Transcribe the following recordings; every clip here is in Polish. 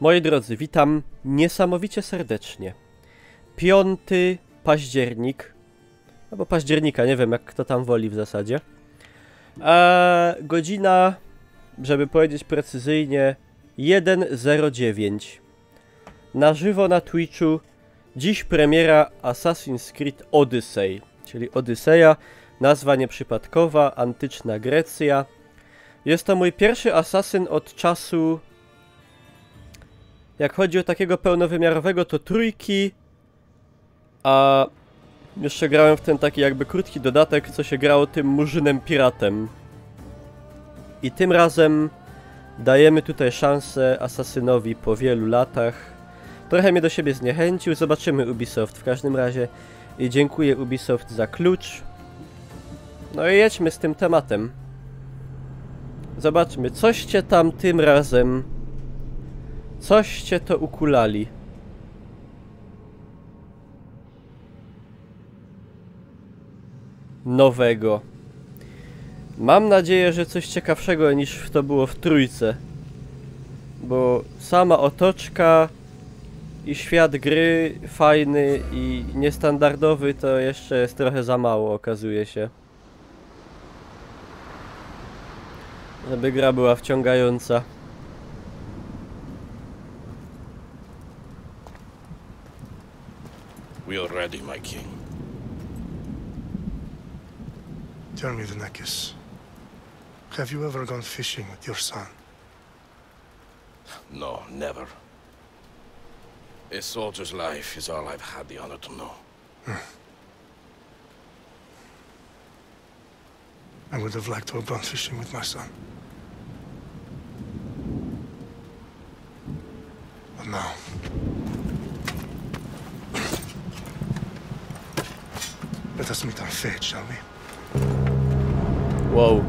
Moi drodzy, witam niesamowicie serdecznie. 5 październik, albo października, nie wiem jak kto tam woli w zasadzie. A godzina, żeby powiedzieć precyzyjnie, 1:09. Na żywo na Twitchu. Dziś premiera Assassin's Creed Odyssey, czyli Odyseja, nazwa nieprzypadkowa, antyczna Grecja. Jest to mój pierwszy asasyn od czasu, jak chodzi o takiego pełnowymiarowego, to trójki, a jeszcze grałem w ten taki jakby krótki dodatek, co się grało tym murzynem piratem. I tym razem dajemy tutaj szansę asasynowi po wielu latach. Trochę mnie do siebie zniechęcił, zobaczymy Ubisoft w każdym razie. I dziękuję Ubisoft za klucz. No i jedźmy z tym tematem. Zobaczmy, coście tam tym razem, coście to ukulali. Nowego. Mam nadzieję, że coś ciekawszego niż to było w trójce. Bo sama otoczka i świat gry fajny i niestandardowy to jeszcze jest trochę za mało, okazuje się. Żeby gra była wciągająca. We are ready, my king. Tell me, Venekis, have you ever gone fishing with your son? No, never. A soldier's life is all I've had the honor to know. I would have liked to have gone fishing with my son. But now... Let us meet our fate, shall we? Wow.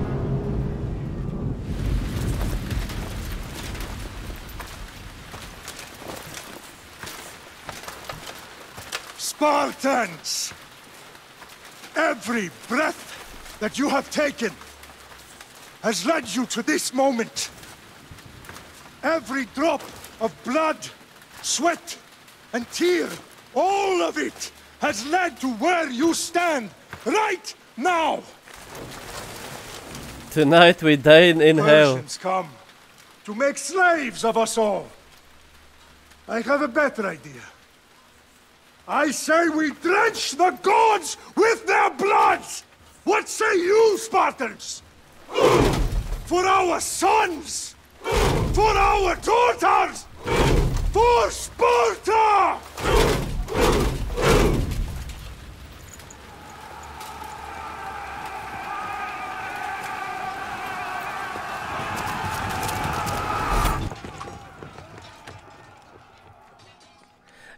Spartans! Every breath that you have taken has led you to this moment. Every drop of blood, sweat, and tear, all of it has led to where you stand right now. Tonight we dine in hell. Persians come to make slaves of us all. I have a better idea. I say we drench the gods with their bloods! What say you, Spartans? For our sons! For our daughters! For Sparta!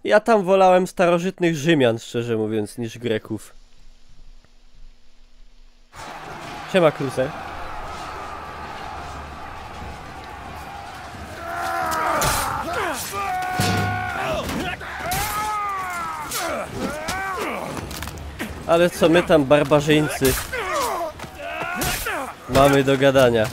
Ja tam wolałem starożytnych Rzymian, szczerze mówiąc, niż Greków. Siema, Kruse. Ale co my tam, barbarzyńcy, mamy do gadania?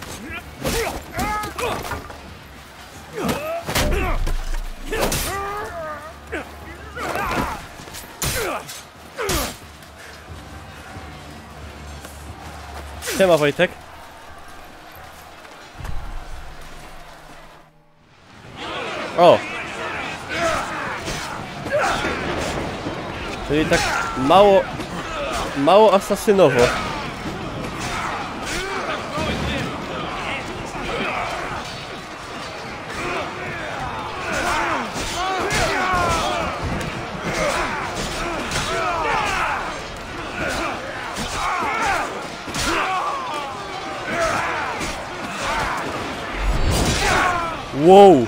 Siema, Wojtek. O! Czyli tak mało asasynowo. Wow!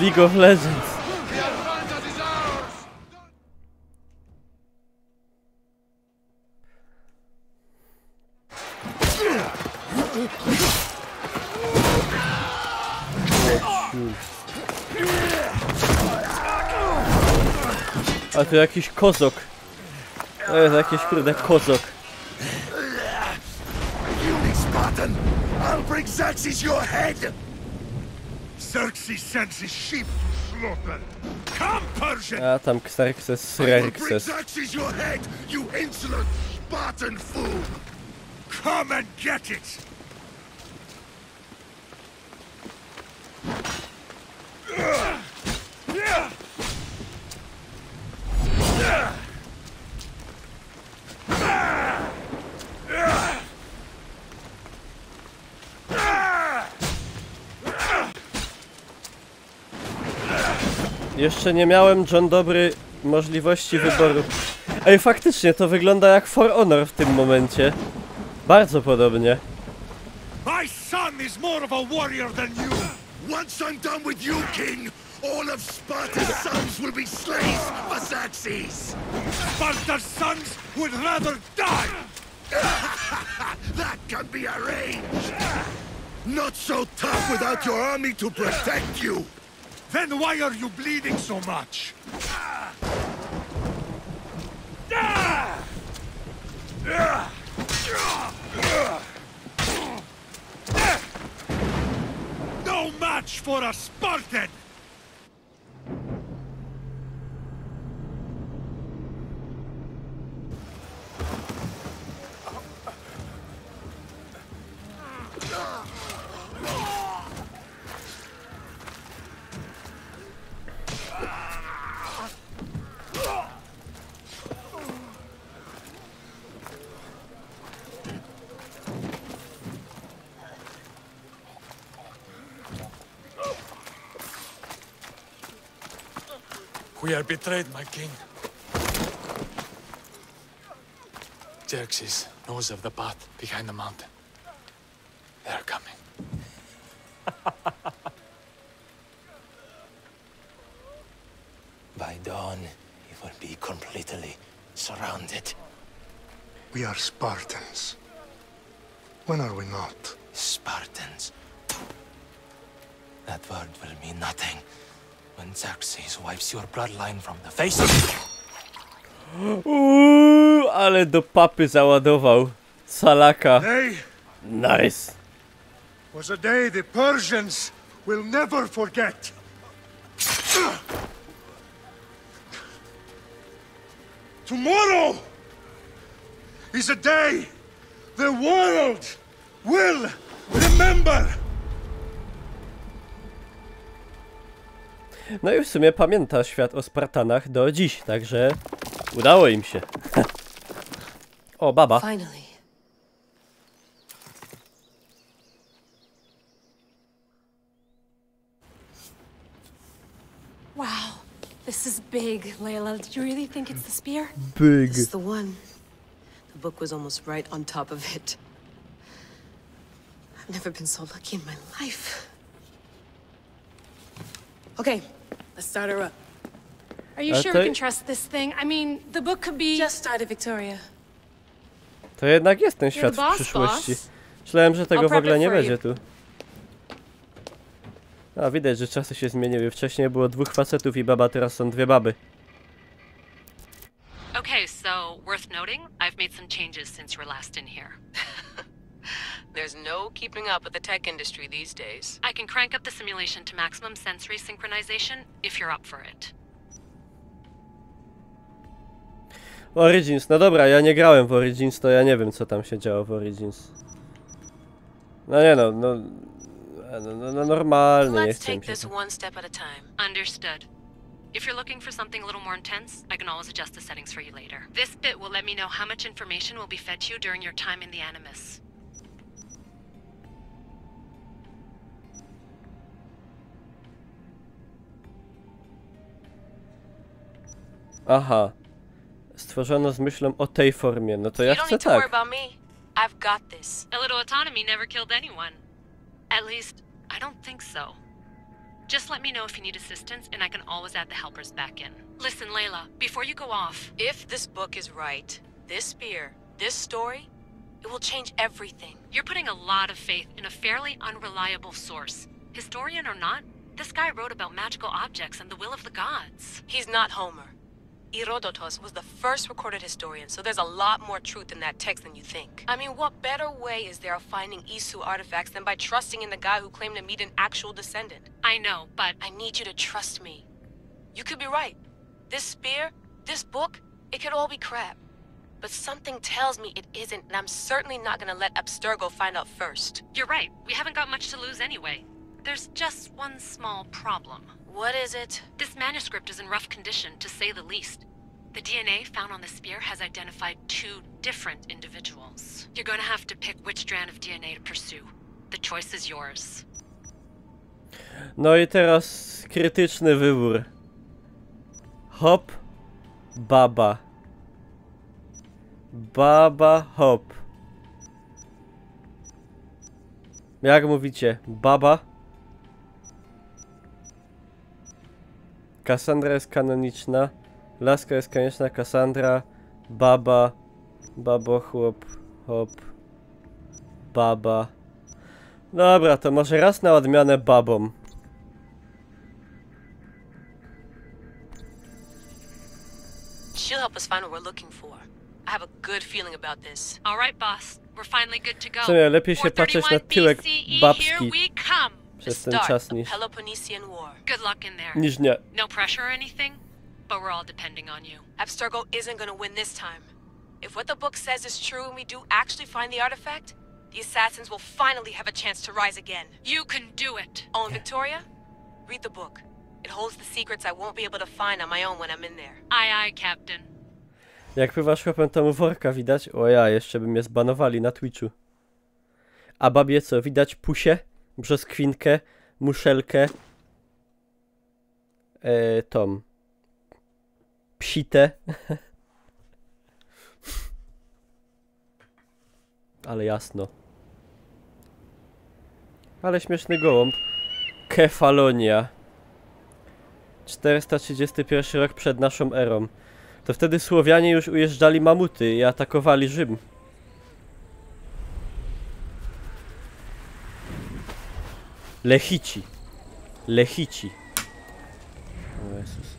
League of Legends. A tu jakiś kozok. To jest jakiś kurde kozok. Spartan! I'll bring Xerxes your head! Xerxes sends his sheep to slaughter. Come, Persian! A tam Xerxes, I will bring Rerxes. Xerxes your head, you insolent Spartan fool! Come and get it! Jeszcze nie miałem, John Dobry, możliwości wyboru. Ej, faktycznie, to wygląda jak For Honor w tym momencie. Bardzo podobnie. My son is more of a warrior than you! Once I'm done with you, king, all of Sparta's sons will be slaves for Xerxes! Sparta's sons would rather die! That can be arranged! Not so tough without your army to protect you! Then why are you bleeding so much? No match for a Spartan! We are betrayed, my king. Xerxes knows of the path behind the mountain. They are coming. By dawn, it will be completely surrounded. We are Spartans. When are we not? Spartans. That word will mean nothing when Xerxes wipes your bloodline from the face of Ale do papy załadował. Salaka. Day Nice. was a day the Persians will never forget. Tomorrow is a day the world will remember. No i w sumie pamięta świat o Spartanach do dziś, także udało im się. O, baba. Finally. Wow, this is big, Layla. Did you really think it's the spear? Big. It's the one. The book was almost right on top of it. I've never been so lucky in my life. Okay, let's start her up. Are you sure we can trust this thing? I mean, the book could be... Just started, Victoria. To jednak jest ten You're świat the w boss, przyszłości. boss. Myślałem, że tego I'll w ogóle prep it nie for będzie you. tu. A widać, że czasy się zmieniły. Wcześniej było 2 facetów i baba, teraz są 2 baby. Okay, so worth noting, I've made some changes since you were last in here. There's no keeping up with the tech industry these days. I can crank up the simulation to maximum sensory synchronization if you're up for it. Origins, no dobra, ja nie grałem w Origins, to ja nie wiem, co tam się działo w Origins. No nie no, no normalnie, nie Let's chcę mi take się this to. one step at a time. Understood. If you're looking for something a little more intense, I can always adjust the settings for you later. This bit will let me know how much information will be fed to you during your time in the Animus. Aha. Stworzono z myślą o tej formie, no to ja You don't chcę need to worry tak. about me. I've got this. A little autonomy never killed anyone. At least, I don't think so. Just let me know if you need assistance, and I can always add the helpers back in. Listen, Layla, before you go off... If this book is right, this spear, this story, it will change everything. You're putting a lot of faith in a fairly unreliable source. Historian or not, this guy wrote about magical objects and the will of the gods. He's not Homer. Herodotus was the first recorded historian, so there's a lot more truth in that text than you think. I mean, what better way is there of finding Isu artifacts than by trusting in the guy who claimed to meet an actual descendant? I know, but... I need you to trust me. You could be right. This spear, this book, it could all be crap. But something tells me it isn't, and I'm certainly not gonna let Abstergo find out first. You're right. We haven't got much to lose anyway. There's just one small problem. What is it? This manuscript is in rough condition, to say the least. The DNA found on the spear has identified 2 different individuals. You're going to have to pick which strand of DNA to pursue. The choice is yours. No i teraz krytyczny wybór. Hop, baba. Baba, hop. Jak mówicie? Baba? Kassandra jest kanoniczna. Laska jest konieczna. Kassandra. Baba. Babo, chłop. Hop. Baba. Dobra, to może raz na odmianę babą. She'll help us find what we're looking for. I have a good feeling about this. All right, boss. We're finally good to go. W sumie lepiej się patrzeć na tyłek babski przez ten czas niż... Peloponnesian War. Good luck in there. Niż nie. No pressure or anything, but we're all depending on you. Abstergo isn't gonna win this time. If what the book says is true and we do actually find the artifact, the assassins will finally have a chance to rise again. You can do it. Oh, and Victoria? Read the book. It holds the secrets I won't be able to find on my own when I'm in there. Aye, aye, Captain. Jak pływasz chłopem, to mu worka widać? O ja, jeszcze by mnie zbanowali na Twitchu. A babie co? Widać pusię, brzoskwinkę, muszelkę, tom, psitę. Ale jasno. Ale śmieszny gołąb. Kefalonia. 431 rok przed naszą erą. To wtedy Słowianie już ujeżdżali mamuty i atakowali Rzym. Lechici. Lechici. O Jezus.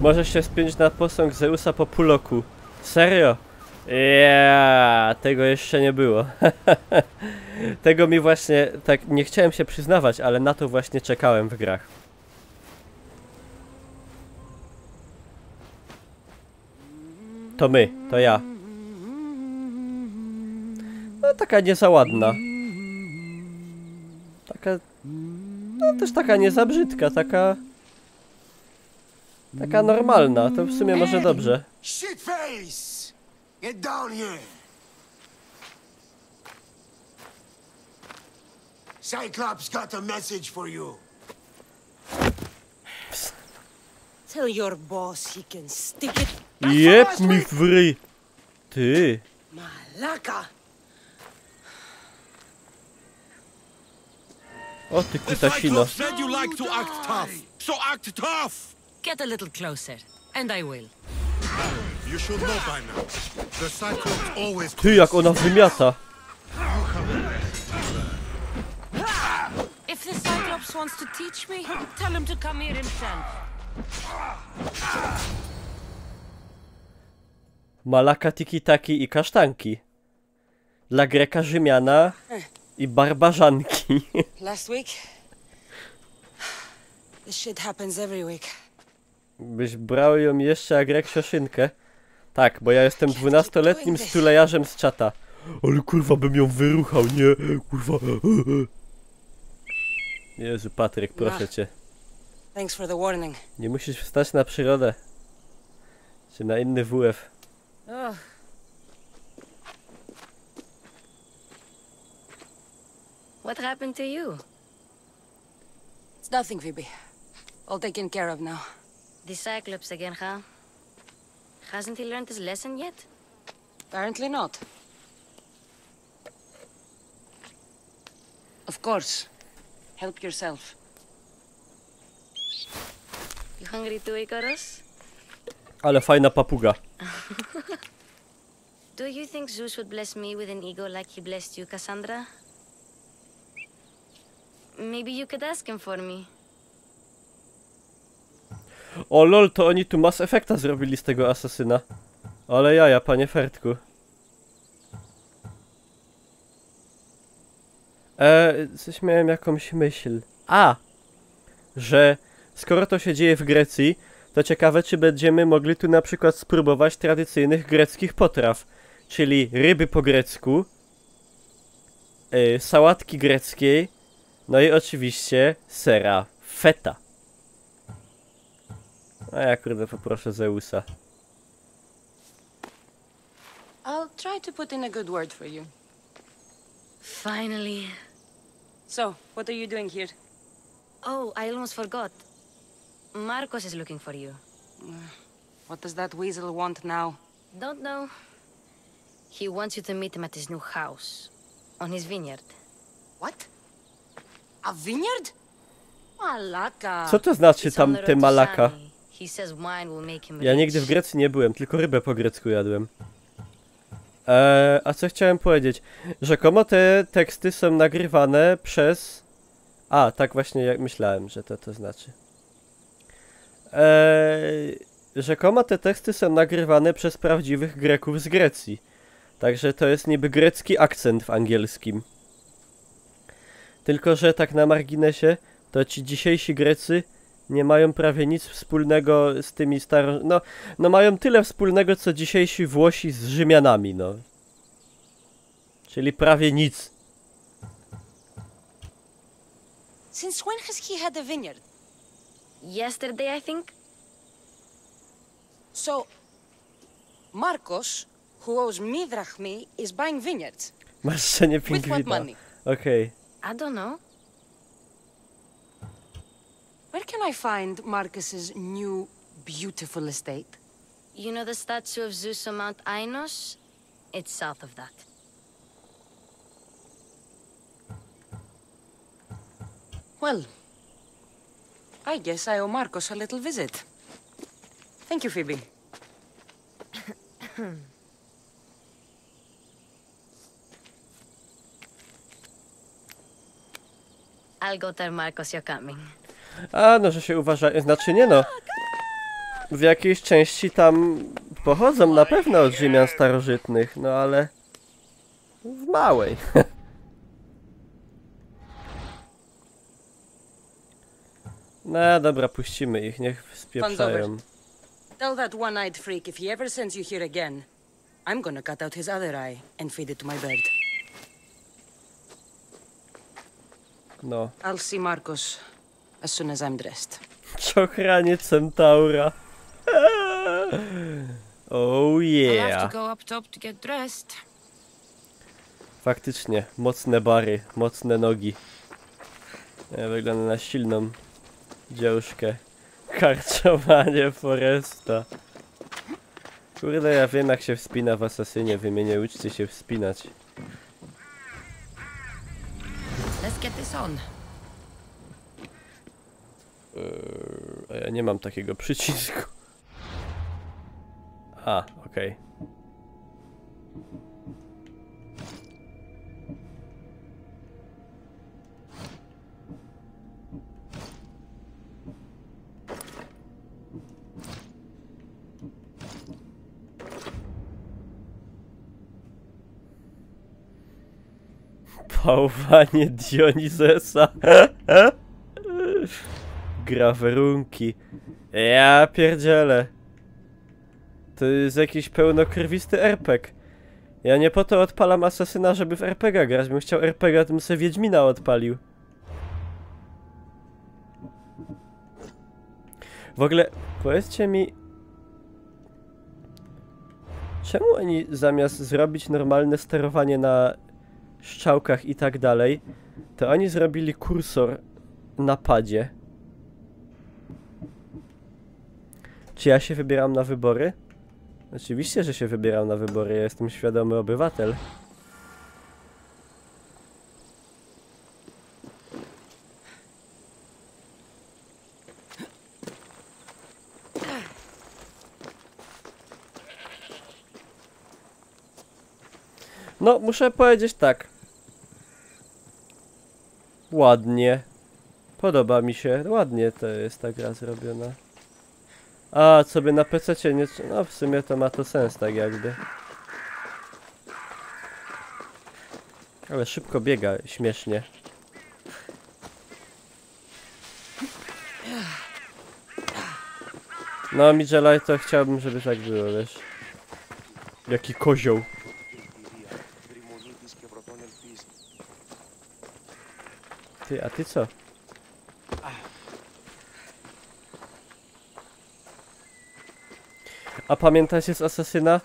Możesz się spiąć na posąg Zeusa po pół roku. Serio? Tego jeszcze nie było. Tego mi właśnie, tak nie chciałem się przyznawać, ale na to właśnie czekałem w grach. To my, to ja. No taka nie za ładna. Taka, no też taka nie za brzydka, taka normalna, to w sumie może dobrze. Shitface! Get down here! Cyclops got a message for you. Tell your boss he can stick it. Jeb mi w ryj! Ty! Malaka! O ty kutasino. Said you like to act tough, so act tough! Get a little closer, and I will. You should know by now. The Cyclops always... Ty, jak ona wymiata! If the Cyclops wants to teach me, tell him to come here himself. Malaka, tiki-taki i kasztanki. Dla Greka Rzymiana i barbarzanki. Last week? This shit happens every week. Byś brał ją jeszcze jak Grek Sioszynkę? Tak, bo ja jestem 12-letnim stulejarzem z czata. Ale kurwa bym ją wyruchał, nie? Kurwa. Jezu, Patryk, proszę cię. Thanks for the warning. Nie musisz wstać na przyrodę. Czy na inny WF. What happened to you? It's nothing, Phoebe. All taken care of now. The Cyclops again, huh? Hasn't he learned his lesson yet? Apparently not. Of course. Help yourself. You hungry too, Icarus? Ale fajna papuga. Do you think Zeus would bless me with an ego like he blessed you, Cassandra? Maybe you could ask him for me. O lol, to oni tu Mass Effecta zrobili z tego asasyna. Ale jaja, panie Fertku. Coś miałem jakąś myśl. Że skoro to się dzieje w Grecji, to ciekawe, czy będziemy mogli tu na przykład spróbować tradycyjnych greckich potraw. Czyli ryby po grecku, sałatki greckiej, no i oczywiście sera feta. A ja kurde poproszę Zeusa. I'll try to put in a good word for you. Finally. So, what are you doing here? Oh, I almost forgot. Marcos is looking for you. What does that weasel want now? Don't know. He wants you to meet him at his new house. On his vineyard. What? A vineyard? Malaka. Co to znaczy It's on tam the te road to malaka? Shani. He says wine will make him Ja rich. nigdy w Grecji nie byłem, tylko rybę po grecku jadłem. A co chciałem powiedzieć? Rzekomo te teksty są nagrywane przez... tak właśnie jak myślałem, że to znaczy. Rzekomo te teksty są nagrywane przez prawdziwych Greków z Grecji. Także to jest niby grecki akcent w angielskim. Tylko że tak na marginesie, to ci dzisiejsi Grecy nie mają prawie nic wspólnego z tymi no mają tyle wspólnego, co dzisiejsi Włosi z Rzymianami, no. Czyli prawie nic. Since when has he had a vineyard? Yesterday, I think? So, Marcos, who owes me drachmi, is buying vineyards. Maszczenie With what pingwina. money? Okej. I don't know. Where can I find Marcus's new, beautiful estate? You know the statue of Zeus on Mount Ainos? It's south of that. Well, I guess I owe Marcos a little visit. Thank you, Phoebe. I'll go tell Marcos you're coming. No, że się uważa... Znaczy nie no. W jakiejś części tam pochodzą na pewno od Rzymian starożytnych, no ale... W małej. No dobra, puścimy ich, niech spieprzają. Tell that one-eyed freak if he ever sends you here again, I'm gonna cut out his other eye and feed it to my bird. No. I'll see Marcos as soon as I'm dressed. Czochranie centaura. Oh I'll have yeah. to go up top to get dressed. Faktycznie, mocne bary, mocne nogi. Wygląda na silną dziążkę. Karczowanie Foresta. Kurde, ja wiem jak się wspina w Asasynie, wy mnie nie uczcie się wspinać. Let's get this on. A ja nie mam takiego przycisku. Okej. Pałwanie Dionizesa. Grawerunki. Ja pierdzielę. To jest jakiś pełnokrwisty RPG. Ja nie po to odpalam Asasyna, żeby w RPG grać. Bym chciał RPG, to bym sobie Wiedźmina odpalił. W ogóle, powiedzcie mi... Czemu oni zamiast zrobić normalne sterowanie na strzałkach i tak dalej, To oni zrobili kursor na padzie. Czy ja się wybieram na wybory? Oczywiście, że się wybieram na wybory. Ja jestem świadomy obywatel. No, muszę powiedzieć tak. Ładnie. Podoba mi się. Ładnie to jest ta gra zrobiona. A, sobie na PC nie... No, w sumie to ma to sens, tak jakby. Ale szybko biega, śmiesznie. No, Midgelaj, to chciałbym, żeby tak było, wiesz. Jaki kozioł. Ty, a ty co? A pamiętacie z Asasyna?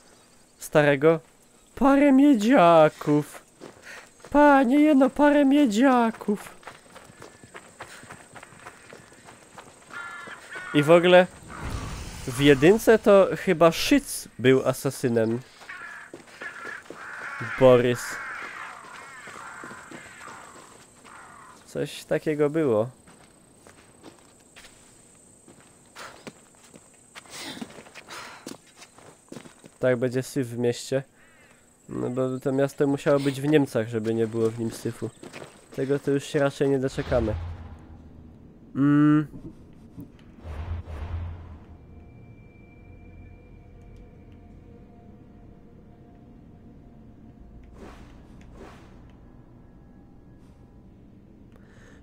Starego? Parę miedziaków. Panie, jedno parę miedziaków. I w ogóle w jedynce to chyba Szyc był asasynem. Borys. Coś takiego było. Tak, będzie syf w mieście. No bo to miasto musiało być w Niemcach, żeby nie było w nim syfu. Tego to już się raczej nie doczekamy.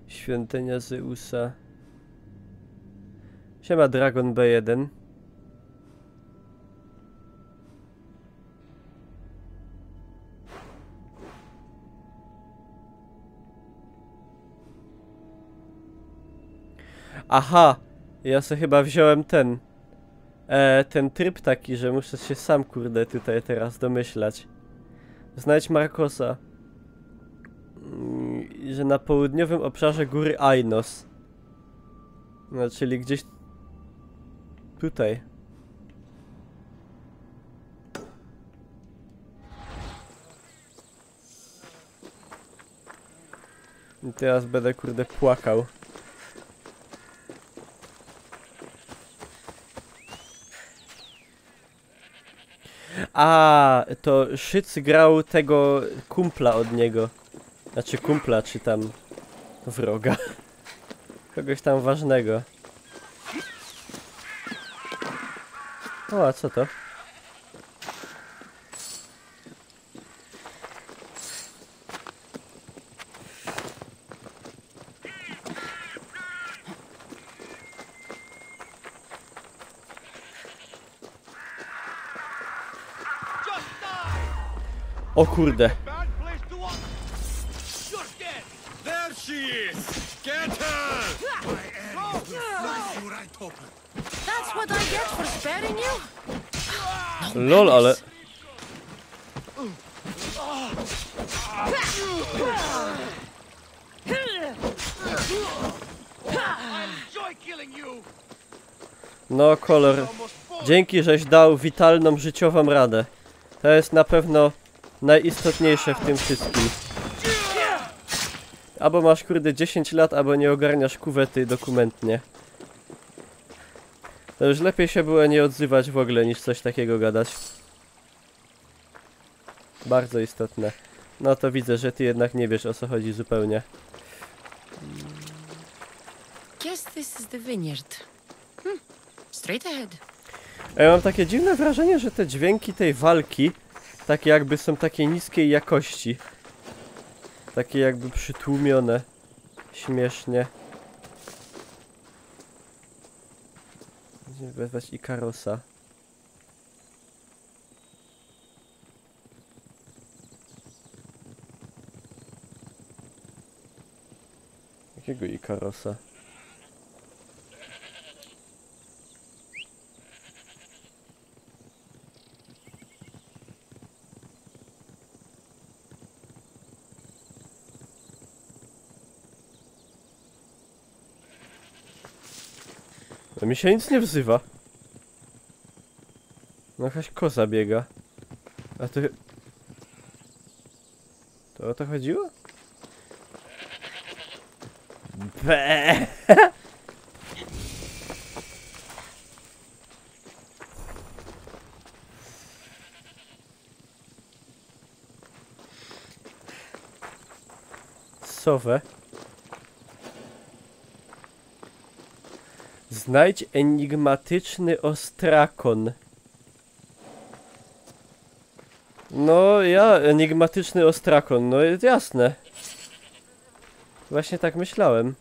Świątynia Zeusa. Siema Dragon B1. Aha! Ja sobie chyba wziąłem ten tryb taki, że muszę się sam kurde tutaj teraz domyślać. Znajdź Markosa. Że na południowym obszarze góry Ainos. No, czyli gdzieś tutaj. I teraz będę kurde płakał. A, to Szyc grał tego kumpla od niego. Znaczy kumpla, czy tam wroga. Kogoś tam ważnego. O, a co to? O kurde. That's what I get for sparing you? Lol, ale... No, kolor. Dzięki, żeś dał witalną, życiową radę. To jest na pewno najistotniejsze w tym wszystkim. Albo masz kurde 10 lat, albo nie ogarniasz kuwety dokumentnie. To już lepiej się było nie odzywać w ogóle, niż coś takiego gadać. Bardzo istotne. No to widzę, że ty jednak nie wiesz, o co chodzi zupełnie. Guess this is the vineyard. Straight ahead. A ja mam takie dziwne wrażenie, że te dźwięki tej walki takie jakby są takiej niskiej jakości. Takie jakby przytłumione. Śmiesznie. Będziemy wezwać Ikarosa. Jakiego Ikarosa? To mi się nic nie wzywa. No jakaś koza biega. A to... To o to chodziło? Be. Sowę. Znajdź enigmatyczny ostrakon. No ja, enigmatyczny ostrakon, no jest jasne. Właśnie tak myślałem.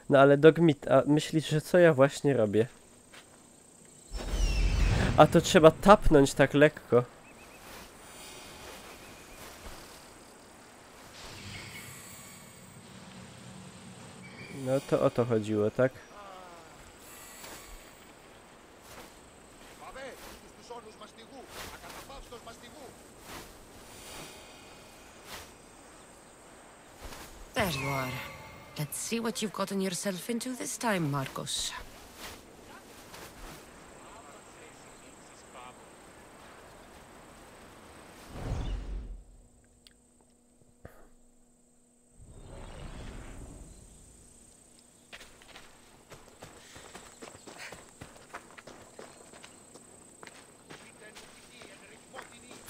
No ale Dogmeat, a myślisz, że co ja właśnie robię? A to trzeba tapnąć tak lekko. No to o to chodziło, tak? There you are. Let's see what you've gotten yourself into this time, Marcos.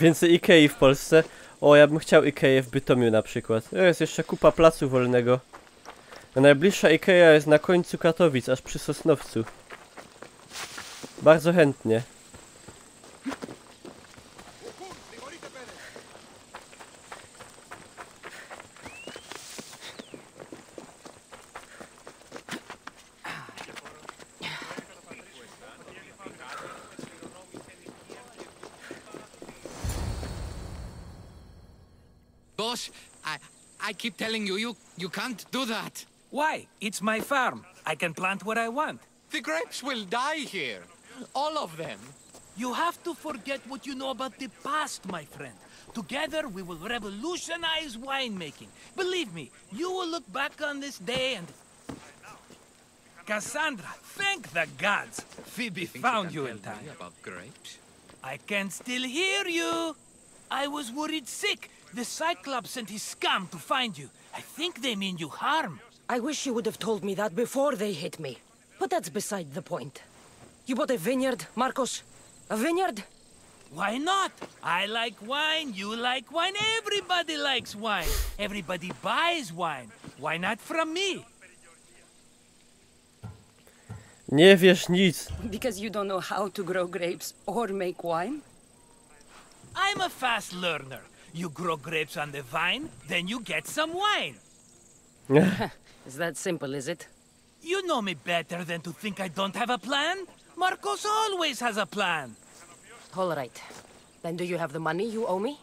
Więcej Ikei w Polsce. O, ja bym chciał Ikeę w Bytomiu na przykład. Jest jeszcze kupa placu wolnego. A najbliższa Ikea jest na końcu Katowic, aż przy Sosnowcu. Bardzo chętnie. Boss, I keep telling you, you can't do that. Why? It's my farm. I can plant what I want. The grapes will die here. All of them. You have to forget what you know about the past, my friend. Together, we will revolutionize winemaking. Believe me, you will look back on this day and... Cassandra, thank the gods. Phoebe found you in time. About grapes? I can still hear you. I was worried sick. The Cyclops sent his scum to find you. I think they mean you harm. I wish you would have told me that before they hit me. But that's beside the point. You bought a vineyard, Marcos? A vineyard? Why not? I like wine, you like wine, everybody likes wine. Everybody buys wine. Why not from me? Nie wiesz nic. Because you don't know how to grow grapes or make wine? I'm a fast learner. You grow grapes on the vine, then you get some wine. Is that simple, is it? You know me better than to think I don't have a plan. Marcos always has a plan. All right. Then do you have the money you owe me?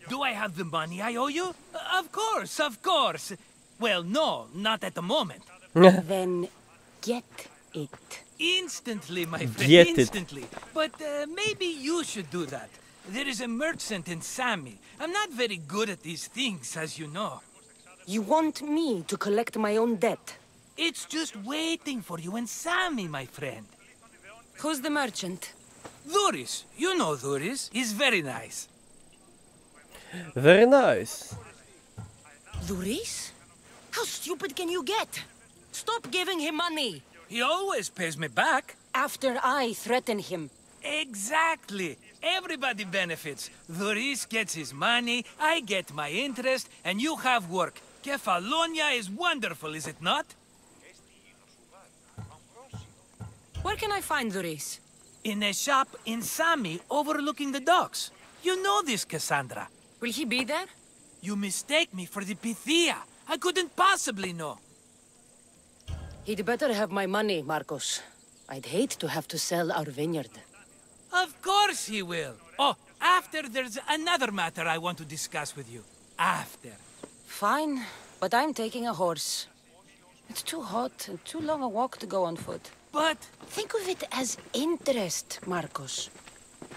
Do I have the money I owe you? Of course, of course. Well, no, not at the moment. Then get it. Instantly, my friend, Get it. instantly. But maybe you should do that. There is a merchant in Sami. I'm not very good at these things, as you know. You want me to collect my own debt? It's just waiting for you in Sami, my friend. Who's the merchant? Duris. You know Duris. He's very nice. Very nice. Duris? How stupid can you get? Stop giving him money! He always pays me back. After I threaten him. Exactly. Everybody benefits. Duris gets his money, I get my interest, and you have work. Kefalonia is wonderful, is it not? Where can I find Duris? In a shop in Sami, overlooking the docks. You know this, Cassandra. Will he be there? You mistake me for the Pythia. I couldn't possibly know. He'd better have my money, Marcos. I'd hate to have to sell our vineyard. Of course he will. Oh, after there's another matter I want to discuss with you. After. Fine, but I'm taking a horse. It's too hot and too long a walk to go on foot. But... Think of it as interest, Marcos.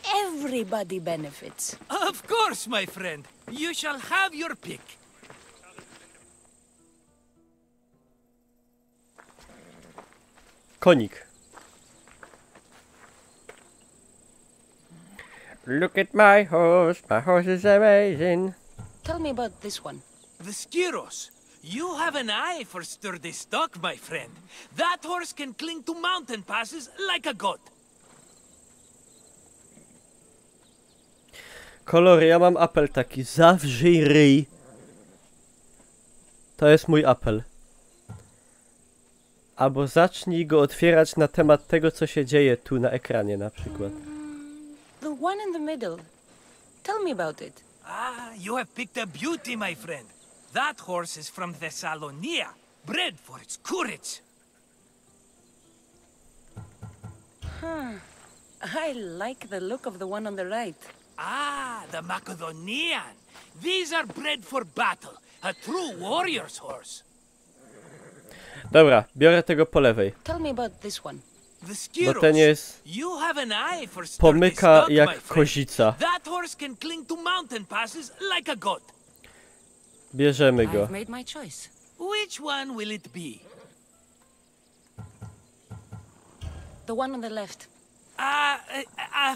Everybody benefits. Of course, my friend. You shall have your pick. Konik. Look at my horse. My horse is amazing. Tell me about this one. The Skiros. You have an eye for sturdy stock, my friend. That horse can cling to mountain passes like a goat. Kolory, ja mam apel taki. Zawrzyj ryj. To jest mój apel. Albo zacznij go otwierać na temat tego, co się dzieje tu na ekranie na przykład. The one in the middle. Tell me about it. Ah, you have picked a beauty, my friend. That horse is from Thessalonia, bred for its courage. I like the look of the one on the right. Ah, the Macedonian. These are bred for battle. A true warrior's horse. Dobra, biorę tego po lewej. Tell me about this one. The Skiros. Bo ten jest... You have an eye for sturdy pomyka stock, my jak friend. kozica. That horse can cling to mountain passes like a goat. Bierzemy go. I've made my choice. Which one will it be? The one on the left.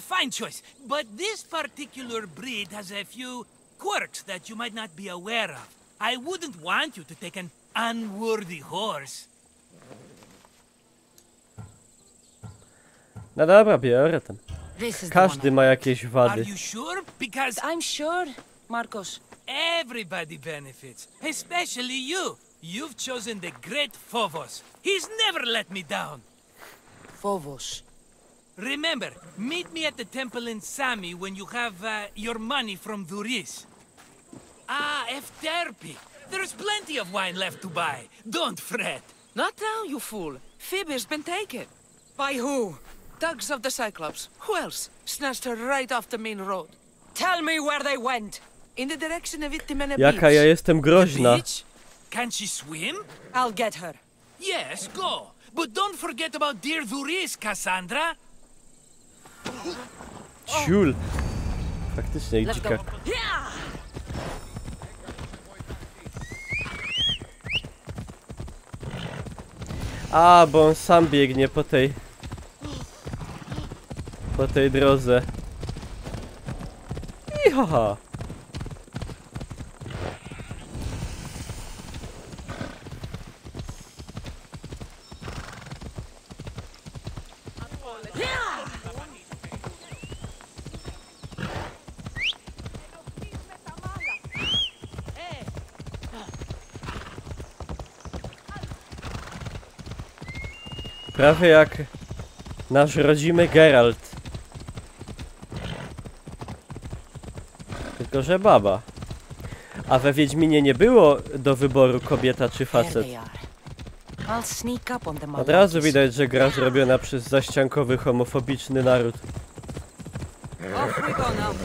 Fine choice. But this particular breed has a few quirks that you might not be aware of. I wouldn't want you to take an unworthy horse. No dobra, biorę ten. This is Każdy ma jakieś Are wady. you sure? Because I'm sure, Marcos. everybody benefits, especially you. You've chosen the great Phobos. He's never let me down. Phobos. Remember, meet me at the temple in Sami when you have your money from Duris. Ah, Efterpi. There's plenty of wine left to buy. Don't fret. Not now, you fool. Phoebe's been taken. By who? Thugs of the Cyclops. Who else? Snatched her right off the main road. Tell me where they went. In the direction of Itimena Jaka Beach. ja jestem groźna. Beach? Can she swim? I'll get her. Yes, go. But don't forget about dear Duris, Cassandra. Ciul. Faktycznie jak Let's dzika. go. Yeah! A, bo on sam biegnie po tej drodze. I haha. Prawie jak nasz rodzimy Geralt. Tylko że baba. A we Wiedźminie nie było do wyboru kobieta czy There facet. they are. I'll sneak up on them. Od razu widać, że gra zrobiona przez zaściankowy, homofobiczny naród. Off we go now.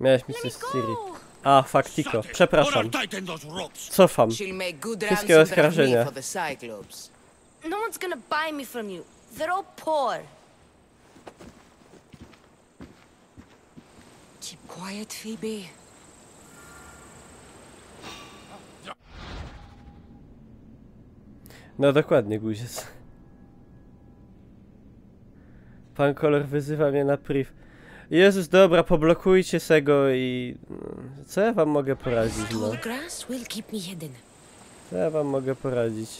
Miałeś mi coś z Siri. A, faktiko. Przepraszam. Cofam. She'll make good Wszystkie ransom oskarżenia. for the Cyclops. No one's gonna buy me from you. They're all poor. Keep quiet, Phoebe. No dokładnie, guziec. Pan Kolor wyzywa mnie na priv. Jezus, dobra, poblokujcie se go i... Co ja wam mogę poradzić, no? Tall grass will keep me hidden. Co ja wam mogę poradzić?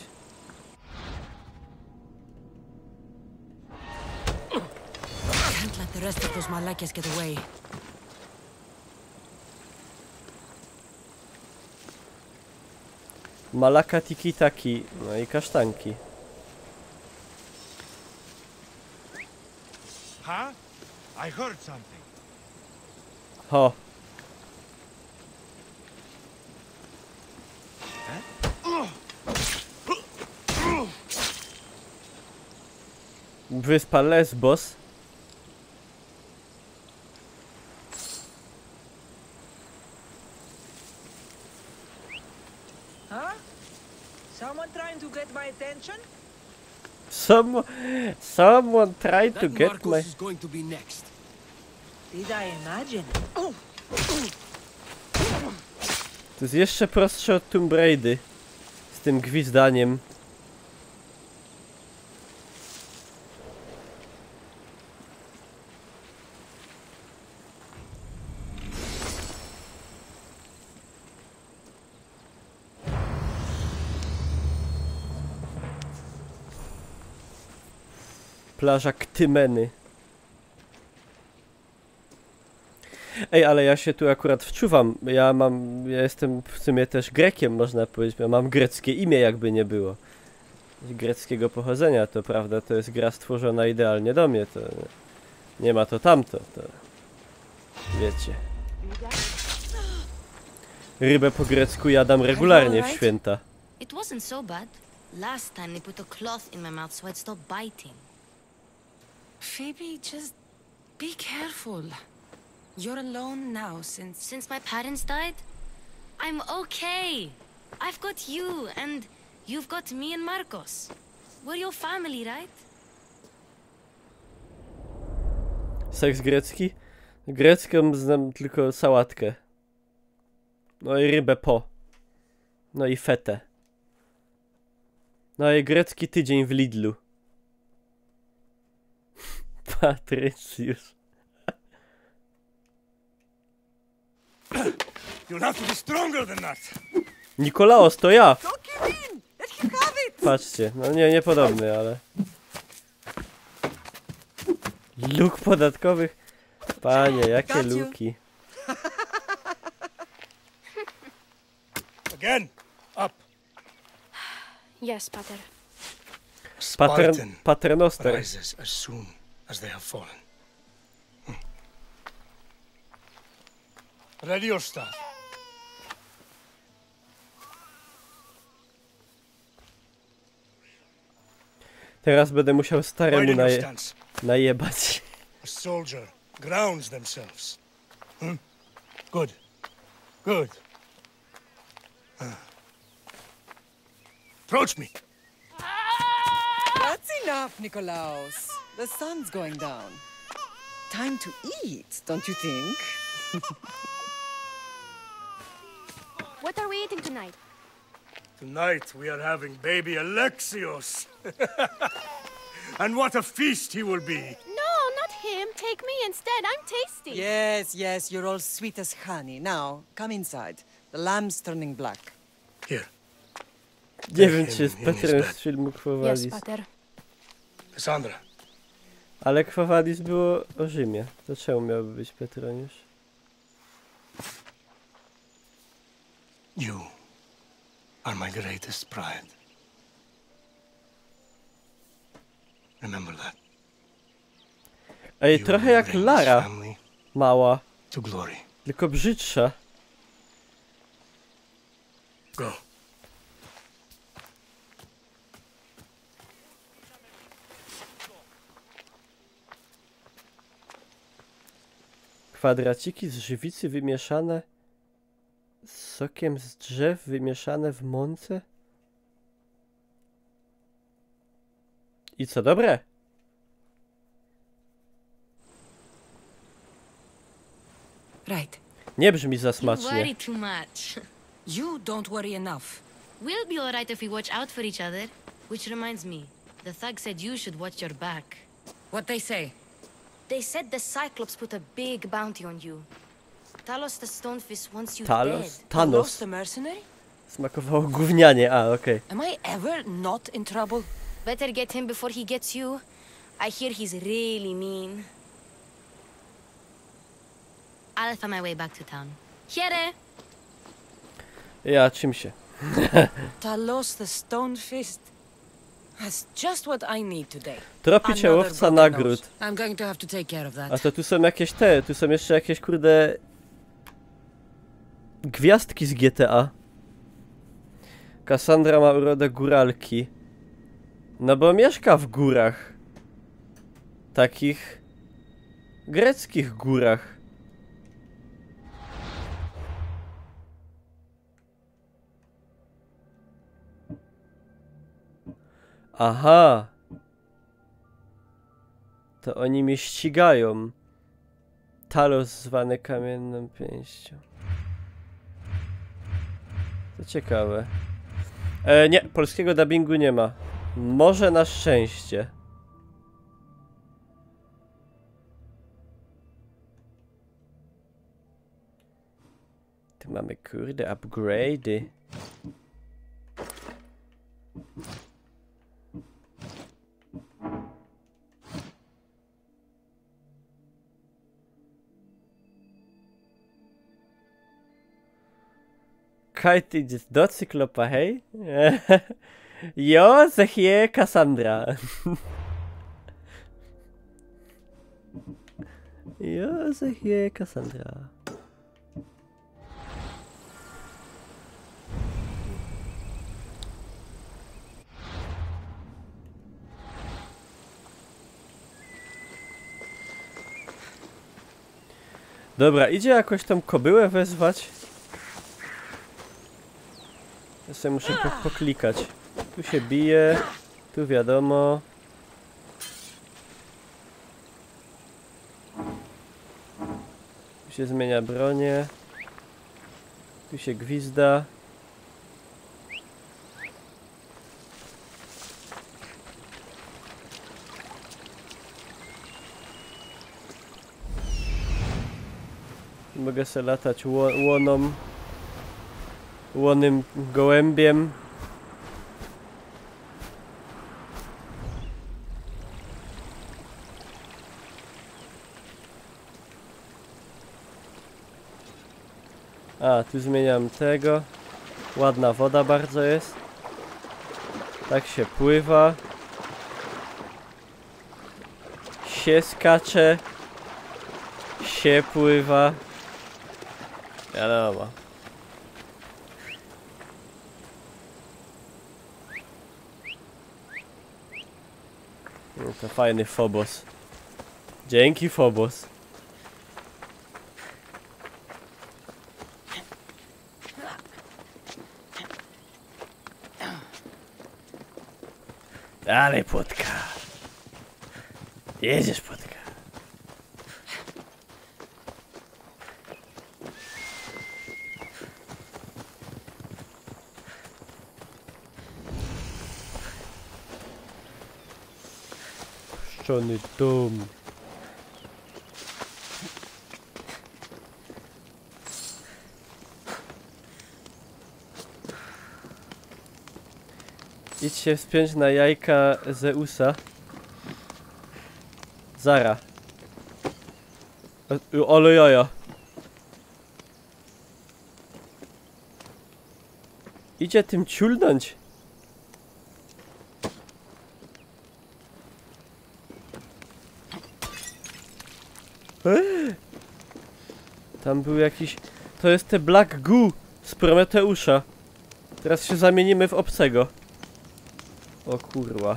Can't let the rest of those Malakias get away. Malaka tiki-taki, no i kasztanki. Huh? I heard something. Ho! Wyspa Lesbos. Huh? Someone trying to get my attention? Someone tried to get Marcos my... is going to be next. Did I imagine? To jest jeszcze prostsze od Tomb Raidy. Z tym gwizdaniem. Plaża Ktymeny. Ej, ale ja się tu akurat wczuwam. Ja jestem w sumie też Grekiem, można powiedzieć. Ja mam greckie imię, jakby nie było. Greckiego pochodzenia, to prawda, to jest gra stworzona idealnie do mnie, to nie ma to tamto, to wiecie. Rybę po grecku jadam regularnie w święta. It wasn't so bad. Last time they put a cloth in my mouth so I'd stop biting. Phoebe, just be careful. You're alone now since my parents died? I'm okay. I've got you, and you've got me and Marcos. We're your family, right? Seks grecki? Grecką znam tylko sałatkę. No i rybę po. No i fetę. No i grecki tydzień w Lidlu. Patrycjusz. You'll have to be stronger than that. Nikolaos, to ja! Don't give in! Let him have it! Patrzcie, no niepodobny, ale... Luk podatkowych? Panie, jakie luki. Again, up. Yes, Pater. Paternoster. Rises as soon as they have fallen. Ready your staff. Teraz będę musiał staremu najebać. A soldier grounds themselves. Good. Good. Approach me. That's enough, Nikolaos. The sun's going down. Time to eat, don't you think? What are we eating tonight? Tonight we are having baby Alexios. And what a feast he will be. No, not him. Take me instead. I'm tasty. Yes, yes, you're all sweet as honey. Now, come inside. The lamb's turning black. Here. Nie wiem, czy jest Petrem z filmu Quo Vadis. Yes, Pater. Cassandra. Ale Quo Vadis było o Rzymie. To czemu miałby być Petroniusz? You are my greatest pride. Remember that. Ej, trochę jak Lara. Mała. To glory. Tylko brzydsza. Go. Kwadraciki z żywicy wymieszane z sokiem z drzew wymieszane w mące? I co dobre? Right. Nie brzmi za You smacznie. worry too much. You don't worry enough. We'll be alright if we watch out for each other. Which reminds me, the thug said you should watch your back. What they say? They said the Cyclops put a big bounty on you. Talos the Stonefist wants you Talos? dead. Thanos. the mercenary? Smakowało gównianie, a okej. Am I ever not in trouble? Better get him before he gets you. I hear he's really mean. I'll find my way back to town. Here! Ja czym się? Talos the Stonefist. That's just what I need today. Tropicie Another łowca broken nagród. nose. I'm going to have to take care of that. A to tu są jakieś tu są jeszcze jakieś kurde... Gwiazdki z GTA. Cassandra ma urodę góralki. No bo mieszka w górach. Takich... greckich górach. Aha. To oni mnie ścigają. Talos zwany kamienną pięścią. To ciekawe. Nie, polskiego dubbingu nie ma. Może na szczęście. Tu mamy kurde upgrade'y. Kajty idziesz do Cyklopa, hej? Jo, zechje Cassandra. Jo, zechje Cassandra. Dobra, idzie jakoś tą kobyłę wezwać. Ja sobie muszę poklikać. Tu się bije, tu wiadomo. Tu się zmienia bronię. Tu się gwizda. Mogę sobie latać łonym gołębiem. A, tu zmieniam tego. Ładna woda bardzo jest. Tak się pływa. Się skacze. Się pływa. Wiadomo. No to fajny Phobos. Dzięki Phobos. Dalej płotka. Jedziesz płotka. Puszczony dom. Idź się wspiąć na jajka Zeusa. Zara. Ale jaja. Idzie tym ciulnąć. Tam był jakiś... To jest te Black Goo z Prometeusza. Teraz się zamienimy w obcego. O kurwa.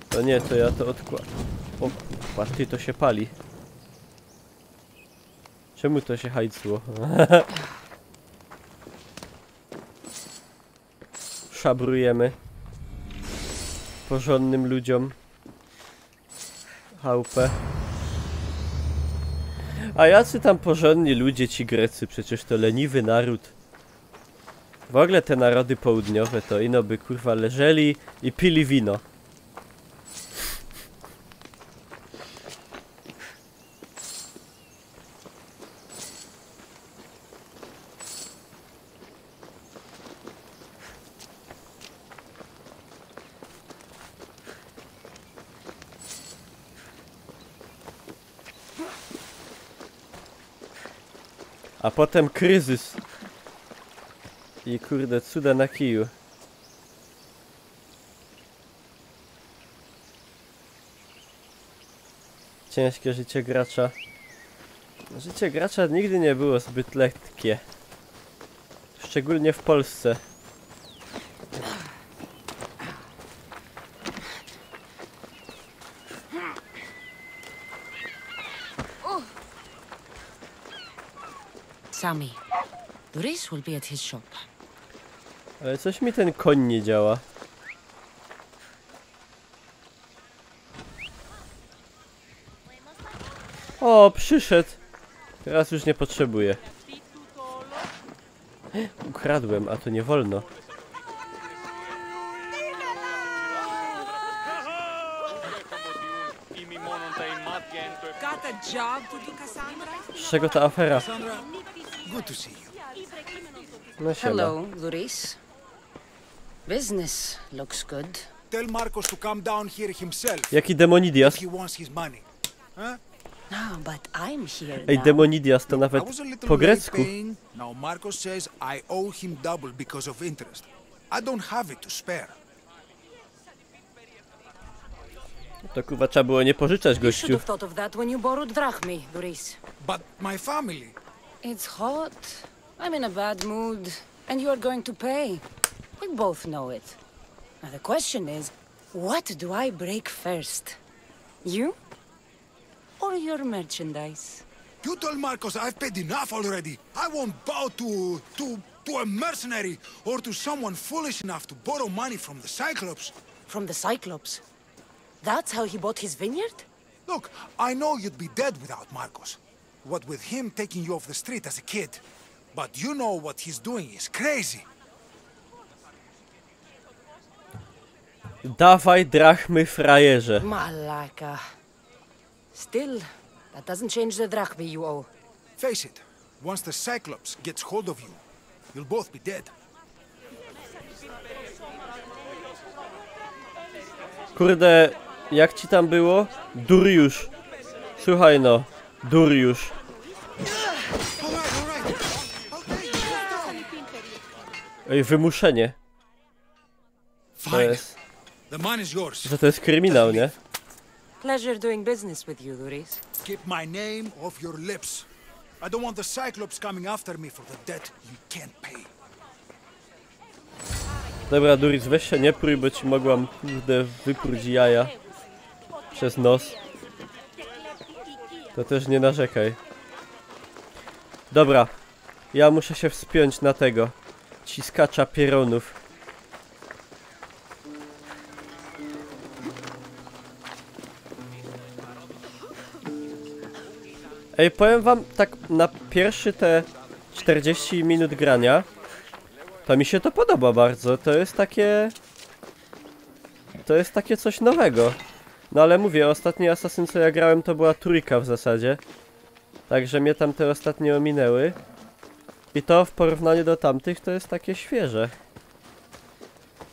To nie, to ja to odkładam. O kurwa, ty, to się pali. Czemu to się hajcło? Szabrujemy. Porządnym ludziom. Chałupę. A jacy tam porządni ludzie ci Grecy? Przecież to leniwy naród. W ogóle te narody południowe to ino by kurwa leżeli i pili wino. A potem kryzys. I kurde, cuda na kiju. Ciężkie życie gracza. Życie gracza nigdy nie było zbyt lekkie. Szczególnie w Polsce. Sammy, Duris will be at his shop. Ale coś mi ten koń nie działa. O, przyszedł. Teraz już nie potrzebuję. Ukradłem, a to nie wolno. Got a job to do, Cassandra? Z czego ta afera? Good to see you. No siema. Hello, Duris. Business looks good. Tell Marcos to come down here himself. Jaki Demonidias? If he wants his money. Huh? No, but I'm here Ej, now. Demonidias to nawet I was a little po late grecku. paying. Now Marcos says I owe him double because of interest. I don't have it to spare. To kurwa trzeba było nie pożyczać, You should gościu. have thought of that when you borrowed drachmi, Duris. But my family. It's hot. I'm in a bad mood. And you are going to pay. We both know it. Now the question is, what do I break first? You? Or your merchandise? You told Marcos I've paid enough already. I won't bow to a mercenary or to someone foolish enough to borrow money from the Cyclops. From the Cyclops? That's how he bought his vineyard? Look, I know you'd be dead without Marcos. What with him taking you off the street as a kid. But you know what he's doing is crazy. Dawaj drachmy, frajerze. Malaka. Still, that doesn't change the drachmi you owe. Face it, once the Cyclops gets hold of you, you'll both be dead. Kurde, jak ci tam było? Duriusz. Słuchaj no, Duriusz. Ej, wymuszenie. To jest... The man is yours. Że to jest kryminał, nie? Pleasure doing business with you, Duris. Keep my name off your lips. I don't want the Cyclops coming after me for the debt you can't pay. Dobra, Duris, weź się nie prój, bo ci mogłam, kurde, wypróć jaja przez nos. To też nie narzekaj. Dobra, ja muszę się wspiąć na tego ciskacza pieronów. Ej, powiem wam, tak na pierwszy te 40 minut grania to mi się to podoba bardzo, to jest takie coś nowego. No ale mówię, ostatni Assassin co ja grałem to była trójka w zasadzie. Także mnie tam te ostatnie ominęły. I to w porównaniu do tamtych to jest takie świeże.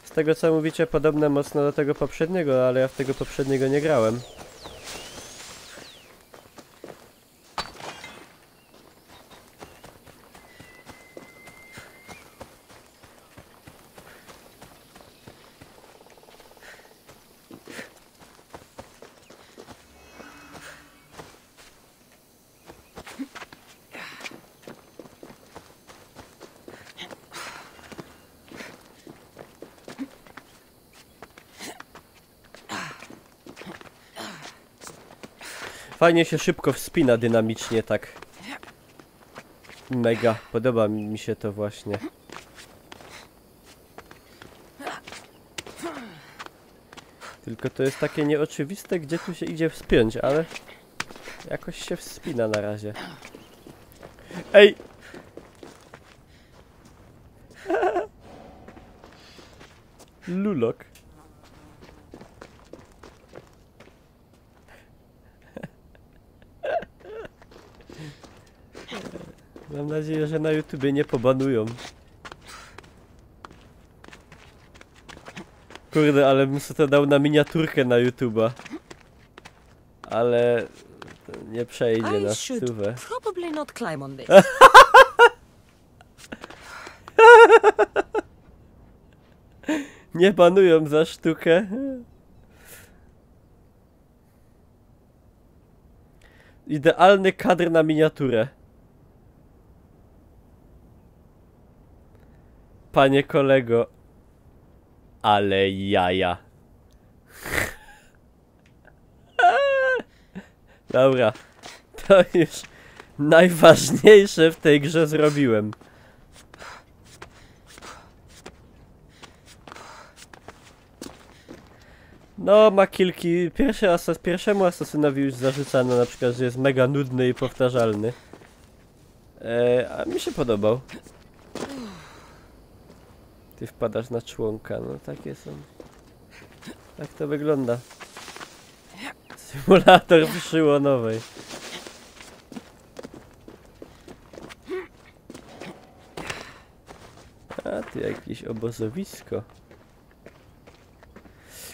Z tego co mówicie podobne mocno do tego poprzedniego, ale ja w tego poprzedniego nie grałem. Fajnie się szybko wspina dynamicznie, tak. Mega, podoba mi się to właśnie. Tylko to jest takie nieoczywiste, gdzie tu się idzie wspiąć, ale jakoś się wspina na razie. Ej! Lulok. Mam nadzieję, że na YouTubie nie pobanują. Kurde, ale bym sobie to dał na miniaturkę na YouTuba. Ale nie przejdzie na stówę. Probably not climb on this. Nie banują za sztukę. Idealny kadr na miniaturę. Panie kolego. Ale jaja. Dobra. To już najważniejsze w tej grze zrobiłem. No, ma kilki... Pierwszemu asasynowi już zarzucano na przykład, że jest mega nudny i powtarzalny. A mi się podobał. Ty wpadasz na członka, no takie są. Tak to wygląda. Symulator przyłonowej. A tu jakieś obozowisko.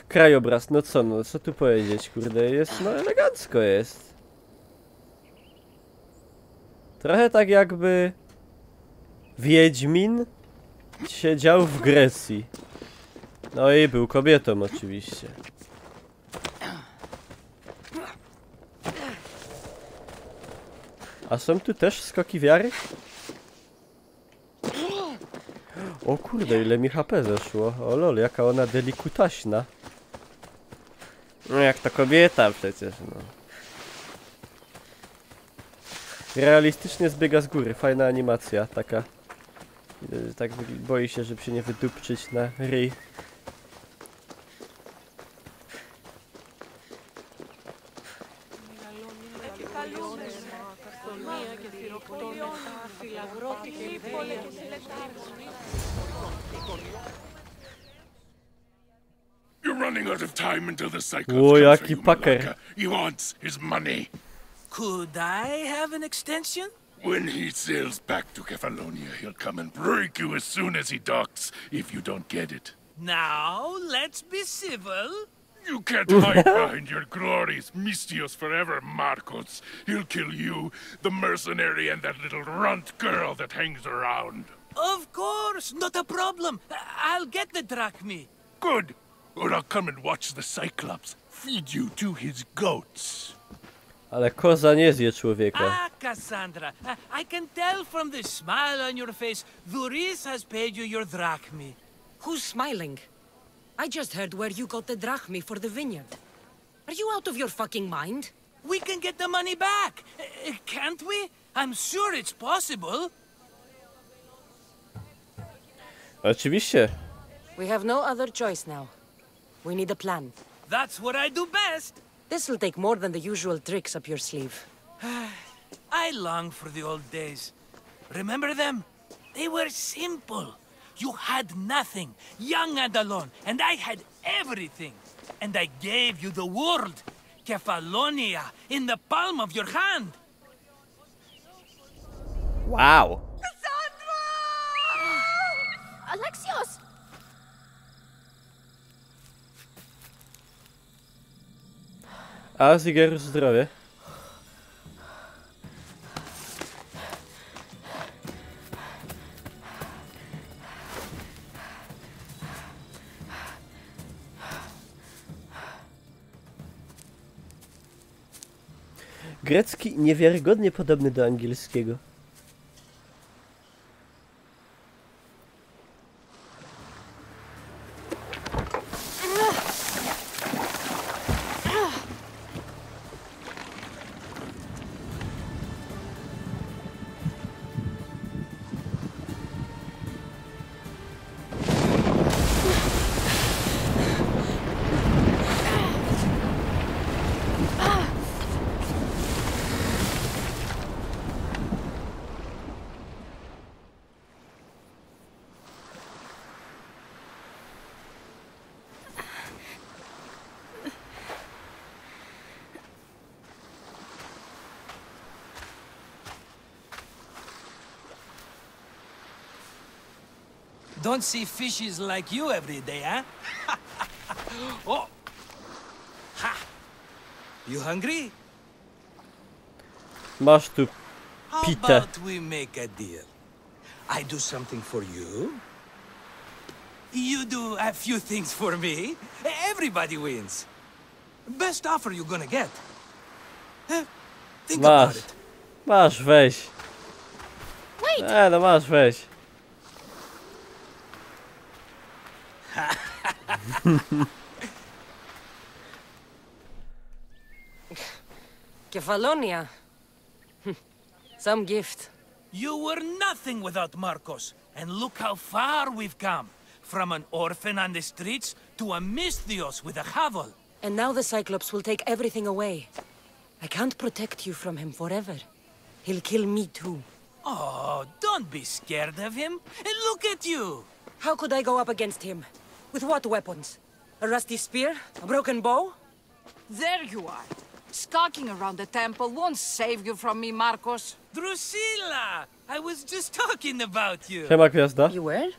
Krajobraz, no co tu powiedzieć, kurde, jest, no elegancko jest. Trochę tak jakby Wiedźmin siedział w Grecji. No i był kobietą oczywiście. A są tu też skoki wiary? O kurde, ile mi HP zeszło. O lol, jaka ona delikutaśna. No jak to kobieta przecież, no. Realistycznie zbiega z góry, fajna animacja taka. Tak boi się, żeby się nie wydupczyć na ryj. You're running out of time until the Cyclops O, comes for jaki you, paker. Malaka. He wants his money. Could I have an extension? When he sails back to Kefalonia, he'll come and break you as soon as he docks, if you don't get it. Now, let's be civil. You can't hide behind your glories, Mistios forever, Marcos. He'll kill you, the mercenary, and that little runt girl that hangs around. Of course, not a problem. I'll get the drachmi. Good. Or I'll come and watch the Cyclops feed you to his goats. Ale koza nie zje człowieka. Ah, Cassandra, I can tell from the smile on your face, Duris has paid you your drachmi. Who's smiling? I just heard where you got the drachmi for the vineyard. Are you out of your fucking mind? We can get the money back, can't we? I'm sure it's possible. Oczywiście. We have no other choice now. We need a plan. That's what I do best. This will take more than the usual tricks up your sleeve. I long for the old days. Remember them? They were simple. You had nothing, young and alone, and I had everything. And I gave you the world, Kefalonia, in the palm of your hand. Wow. Alexios! A Zigeru zdrowie. Grecki niewiarygodnie podobny do angielskiego. Don't see fishes like you every day, huh? Oh! Ha! You hungry? Masz tu How pitę. about we make a deal? I do something for you. You do a few things for me. Everybody wins. Best offer you're gonna get. Think about Masz. it. Masz, weź. Wait! No masz, weź. Kefalonia. Some gift. You were nothing without Marcos, and look how far we've come. From an orphan on the streets to a Misthios with a Havel. And now the Cyclops will take everything away. I can't protect you from him forever. He'll kill me too. Oh, don't be scared of him. And look at you. How could I go up against him? With what weapons? A rusty spear? A broken bow? There you are. Skulking around the temple won't save you from me, Markos. Drusilla! I was just talking about you. Siema, gwiazda. You were?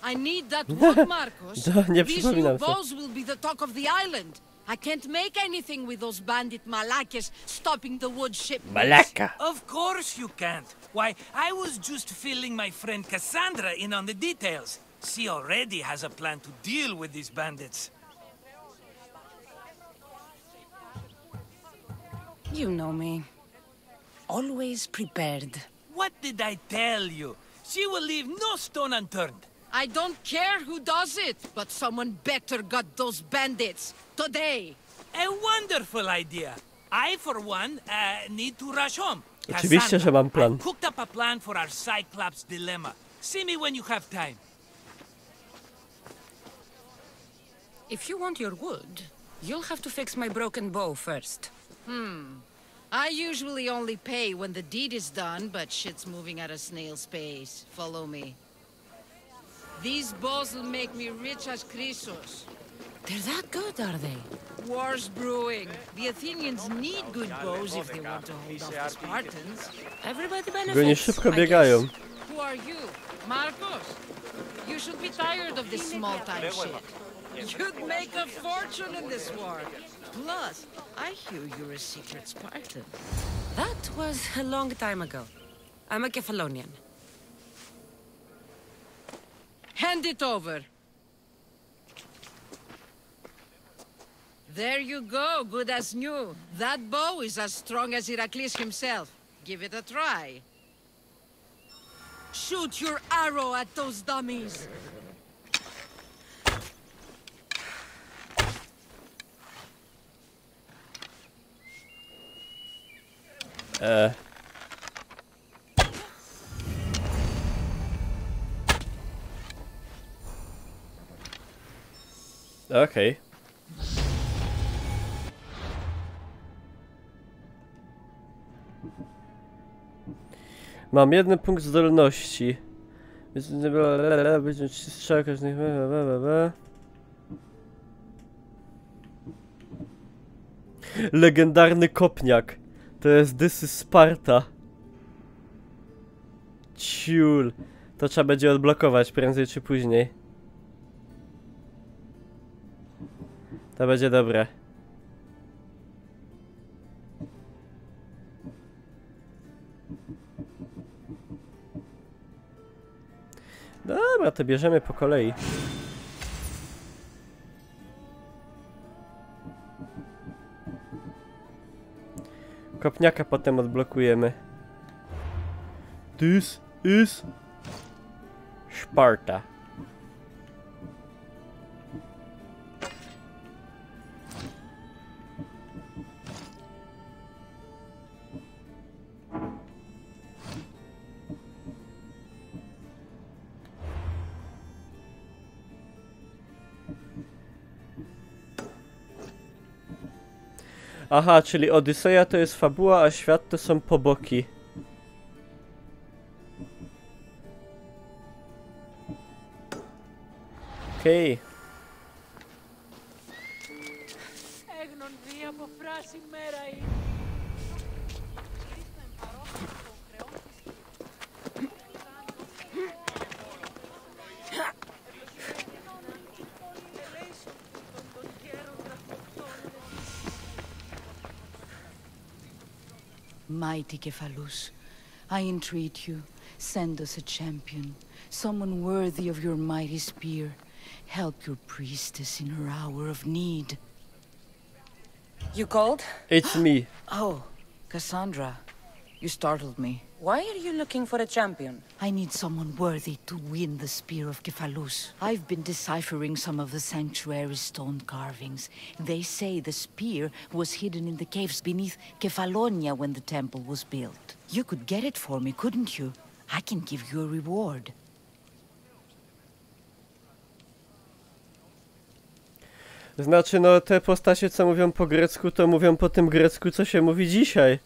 I need that wood, Markos. Nie These przypominam new się. bows will be the talk of the island. I can't make anything with those bandit Malakes stopping the wood shipments. Malaka. Of course you can't. Why, I was just filling my friend Cassandra in on the details. She already has a plan to deal with these bandits. You know me. Always prepared. What did I tell you? She will leave no stone unturned. I don't care who does it, but someone better got those bandits. Today. A wonderful idea. I, for one, need to rush home. Oczywiście, że mam plan. I cooked up a plan for our Cyclops dilemma. See me when you have time. If you want your wood, you'll have to fix my broken bow first. I usually only pay when the deed is done, but shit's moving at a snail's pace. Follow me. These bows will make me rich as Chrysos. They're that good, are they? War's brewing. The Athenians need good bows if they want to hold off the Spartans. Everybody Bo nie benefits. szybko biegają. Who are you? Markos? You should be tired of this small-time shit. You'd make a fortune in this war. Plus, I hear you're a secret Spartan. That was a long time ago. I'm a Kephalonian. Hand it over. There you go, good as new. That bow is as strong as Heracles himself. Give it a try. Shoot your arrow at those dummies. Okej. Mam 1 punkt zdolności. Będzie strzał każdych. Legendarny kopniak. To jest This is Sparta. Ciul. To trzeba będzie odblokować prędzej czy później. To będzie dobre. Dobra, to bierzemy po kolei. Kopniaka potem odblokujemy. This is Sparta. Aha, czyli Odyseja to jest fabuła, a świat to są poboki. Okej. Mighty Cephalus, I entreat you, send us a champion, someone worthy of your mighty spear. Help your priestess in her hour of need. You called? It's me. Oh, Cassandra, you startled me. Why are you looking for a champion? I need someone worthy to win the spear of Cephalus. I've been deciphering some of the sanctuary's stone carvings. They say the spear was hidden in the caves beneath Kefalonia when the temple was built. You could get it for me, couldn't you? I can give you a reward. Znaczy, no te postacie, co mówią po grecku, to mówią po tym grecku, co się mówi dzisiaj.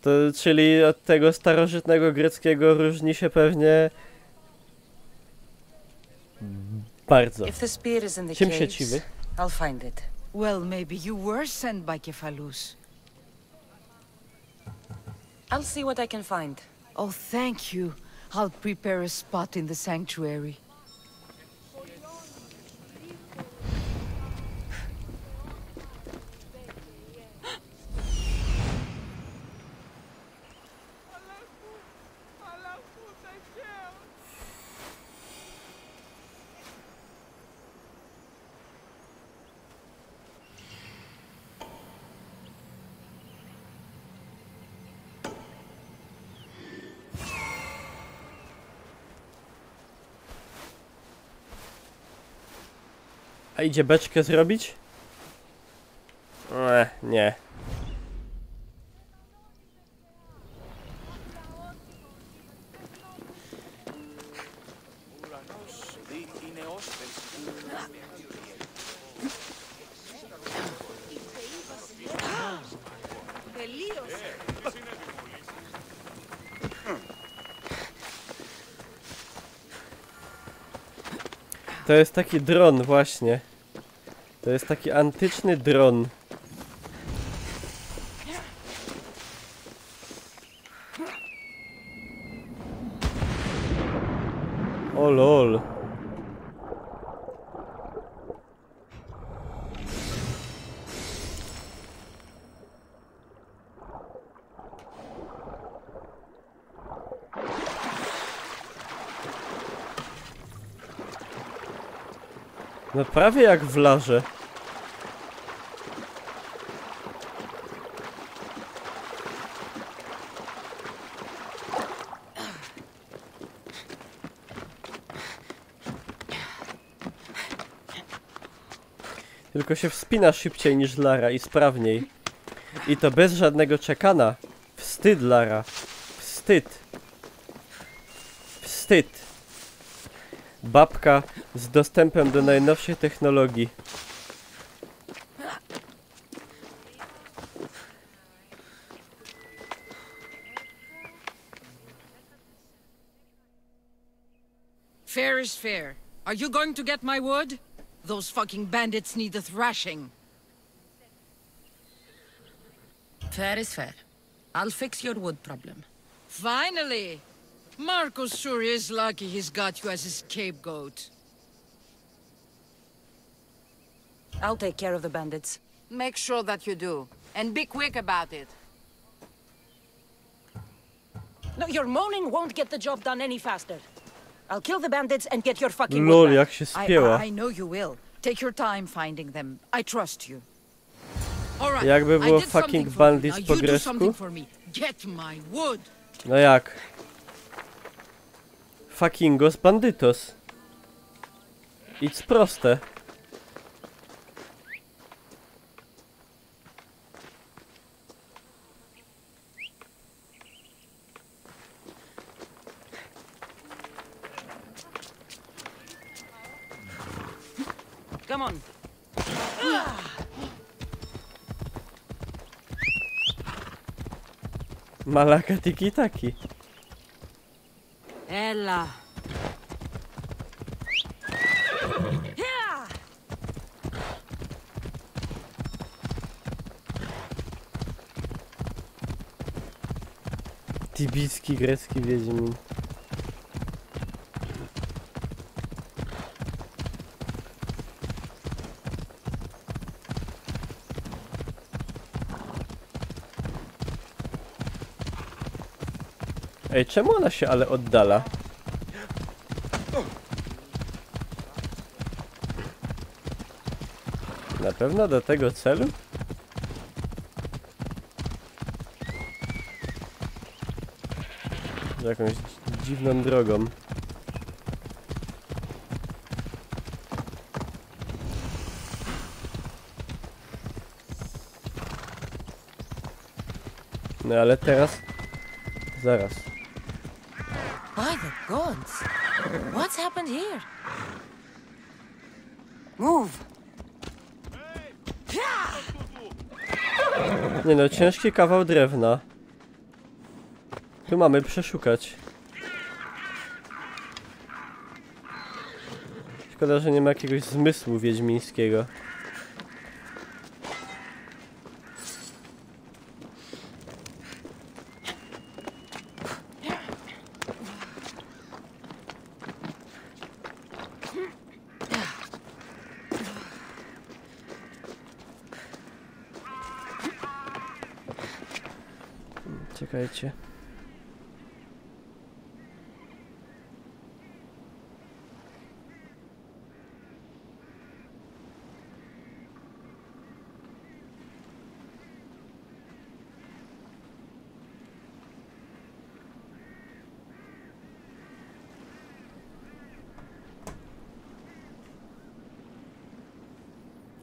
To, czyli od tego starożytnego greckiego różni się pewnie... bardzo. Czym sieciwy? I'll find it. Well, maybe you were sent by Kephalus. I'll see what I can find. Oh, thank you. I'll prepare a spot in the sanctuary. A idzie beczkę zrobić? Nie. To jest taki dron właśnie. To jest taki antyczny dron. O lol. No prawie jak w Larze. Tylko się wspina szybciej niż Lara i sprawniej. I to bez żadnego czekana. Wstyd, Lara. Wstyd. Wstyd. Babka z dostępem do najnowszej technologii. Fair is fair. Are you going to get my wood? Those fucking bandits need a thrashing. Fair is fair. I'll fix your wood problem. Finally! Marcos sure is lucky he's got you as his scapegoat. I'll take care of the bandits. Make sure that you do. And be quick about it. No, your moaning won't get the job done any faster. I'll kill the bandits and get your fucking Lol, wood back. jak się spięła. I know you will. Take your time finding them. I trust you. Right, jakby było fucking bandits po grecku? No jak? Fuckingos bandytos. It's proste. Come on. Malaka tiki-taki. Ella. Tibicki grecki wiedźmin. Ej, czemu ona się ale oddala? Na pewno do tego celu? Jakąś dziwną drogą. No ale teraz... Zaraz. By the gods! What's happened here? Move! Nie no, ciężki kawał drewna. Tu mamy przeszukać. Szkoda, że nie ma jakiegoś zmysłu wiedźmińskiego. Czekajcie.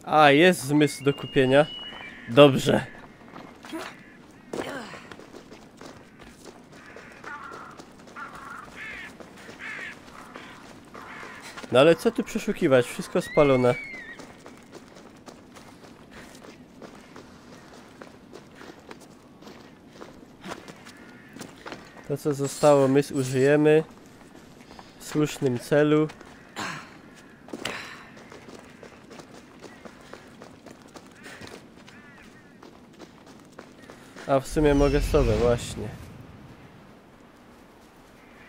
A, jest zmysł do kupienia. Dobrze. No ale co tu przeszukiwać? Wszystko spalone. To co zostało, my zużyjemy w słusznym celu. A w sumie mogę sowę, właśnie.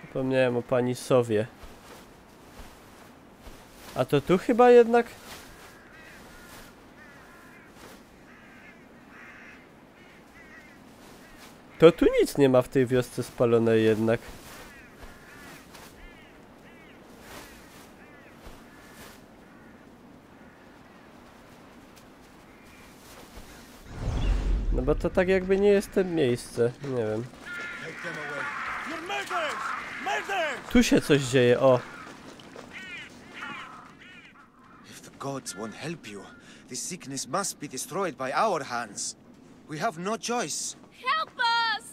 Zapomniałem o pani sowie. A to tu chyba jednak? To tu nic nie ma w tej wiosce spalonej jednak. No bo to tak jakby nie jest to miejsce, nie wiem. Tu się coś dzieje, o. If the gods won't help you, this sickness must be destroyed by our hands. We have no choice. Help us!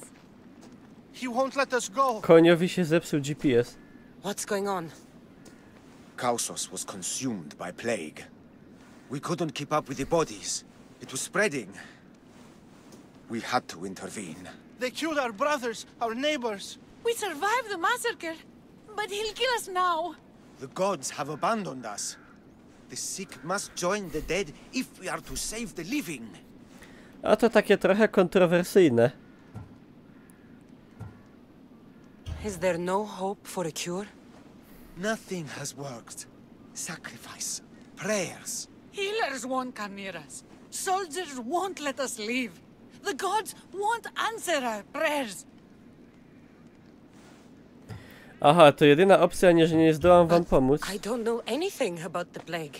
He won't let us go. Koniowi się zepsuł GPS. What's going on? Kausos was consumed by plague. We couldn't keep up with the bodies. It was spreading. We had to intervene. They killed our brothers, our neighbors. We survived the massacre, but he'll kill us now. The gods have abandoned us. The sick must join the dead if we are to save the living. A to takie trochę kontrowersyjne. Is there no hope for a cure? Nothing has worked. Sacrifice, prayers. Healers won't come near us. Soldiers won't let us leave. The gods won't answer our prayers. Aha, to jedyna opcja, nie, że nie zdołam wam pomóc. I don't know anything about the plague.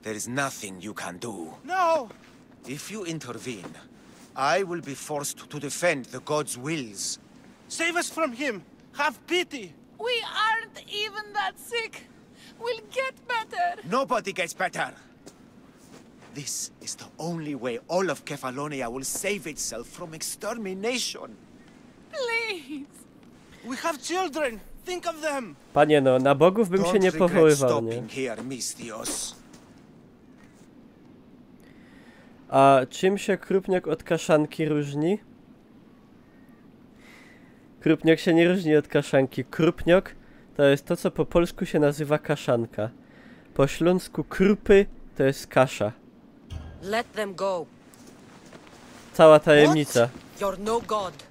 There is nothing you can do. No! If you intervene, I will be forced to defend the gods' wills. Save us from him! Have pity! We aren't even that sick. We'll get better. Nobody gets better. This is the only way all of Kefalonia will save itself from extermination. Please. We have children. Think of them. Panie no, na bogów bym się nie powoływał, nie? A czym się krupniak od kaszanki różni? Krupniak się nie różni od kaszanki. Krupniok to jest to, co po polsku się nazywa kaszanka. Po śląsku krupy to jest kasza. Let them go. Cała tajemnica. You're no god.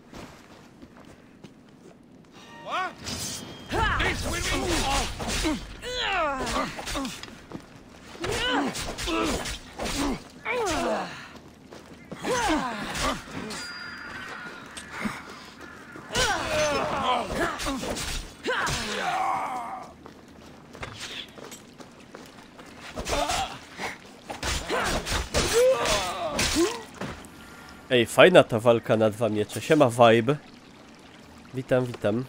Ej, fajna ta walka na dwa miecze. Siema vibe. Witam, witam.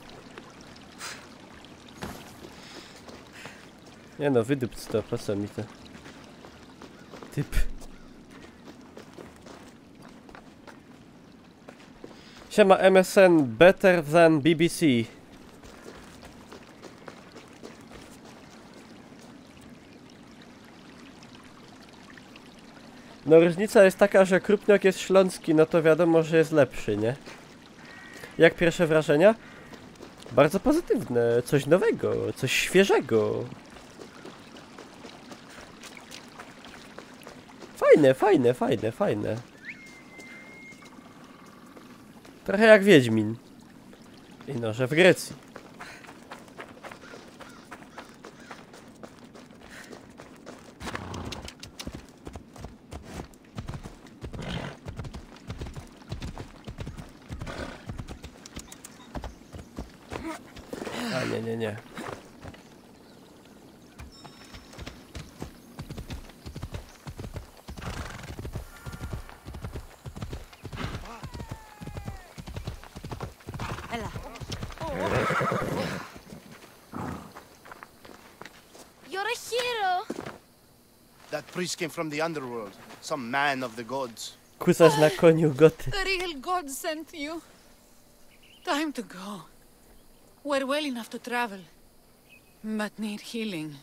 Nie no, wydupc to, po co mi to? Typ. Siema MSN, better than BBC. No różnica jest taka, że krupniok jest śląski, no to wiadomo, że jest lepszy, nie? Jak pierwsze wrażenia? Bardzo pozytywne, coś nowego, coś świeżego. Fajne, fajne, fajne, fajne. Trochę jak Wiedźmin. I no, że w Grecji. A nie, nie, nie. Ella. You're a hero. That priest came from the underworld. Some man of the gods. Kusarz na koniu goty. The real God sent you. Time to go. We're well enough to travel, but need healing.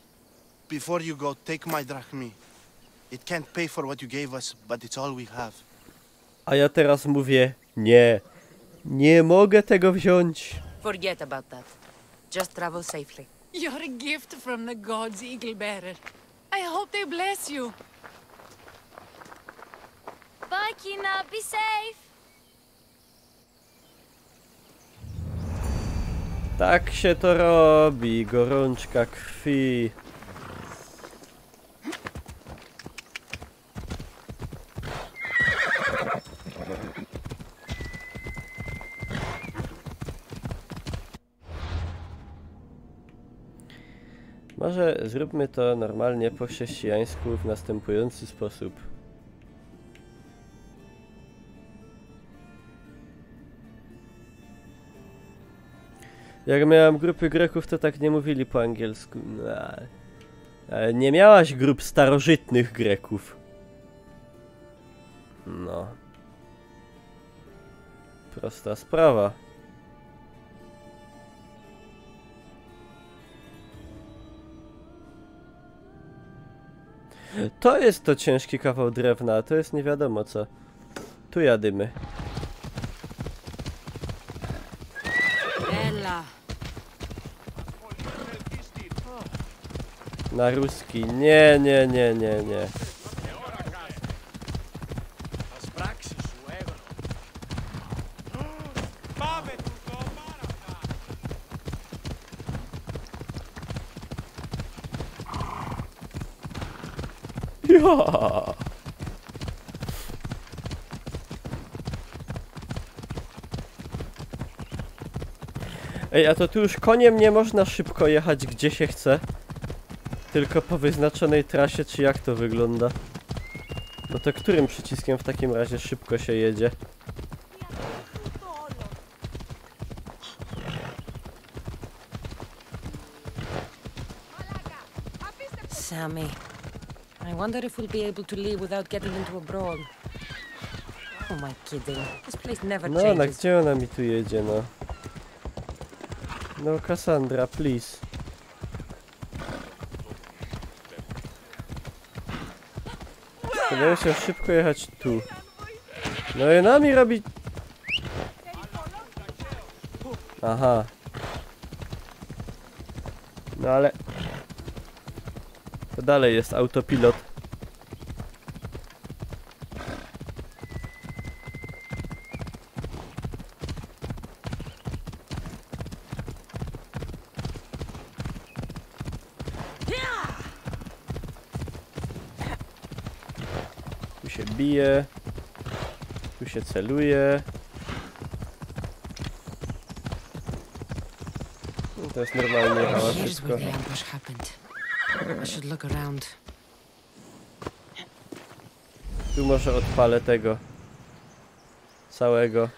Before you go, take my drachmi. It can't pay for what you gave us, but it's all we have. A ja teraz mówię, nie. Nie mogę tego wziąć. Forget about that. Just travel safely. You're a gift from the gods, Eagle Bearer. I hope they bless you. Bye, Kina. Be safe. Tak się to robi, gorączka krwi. Może zróbmy to normalnie po chrześcijańsku w następujący sposób. Jak miałem grupy Greków, to tak nie mówili po angielsku. No, ale nie miałaś grup starożytnych Greków. No. Prosta sprawa. To jest to ciężki kawał drewna, a to jest nie wiadomo co. Tu jadymy. Ella. Na ruski. Nie, nie, nie, nie, nie. Ja. Ej, a to tu już koniem nie można szybko jechać gdzie się chce? Tylko po wyznaczonej trasie, czy jak to wygląda? No to którym przyciskiem w takim razie szybko się jedzie? Sammy, I wonder if we'll be able to leave without getting into a brawl. Oh my kidding. This place never No, changes. na gdzie ona mi tu jedzie, no? No, Cassandra, please. Wydaje się szybko jechać tu. No i ona mi robi... Aha. No ale... To dalej jest autopilot. Tu się bije. Tu się celuje. No to jest normalnie jechała wszystko. I should look around. Tu może odpalę tego całego.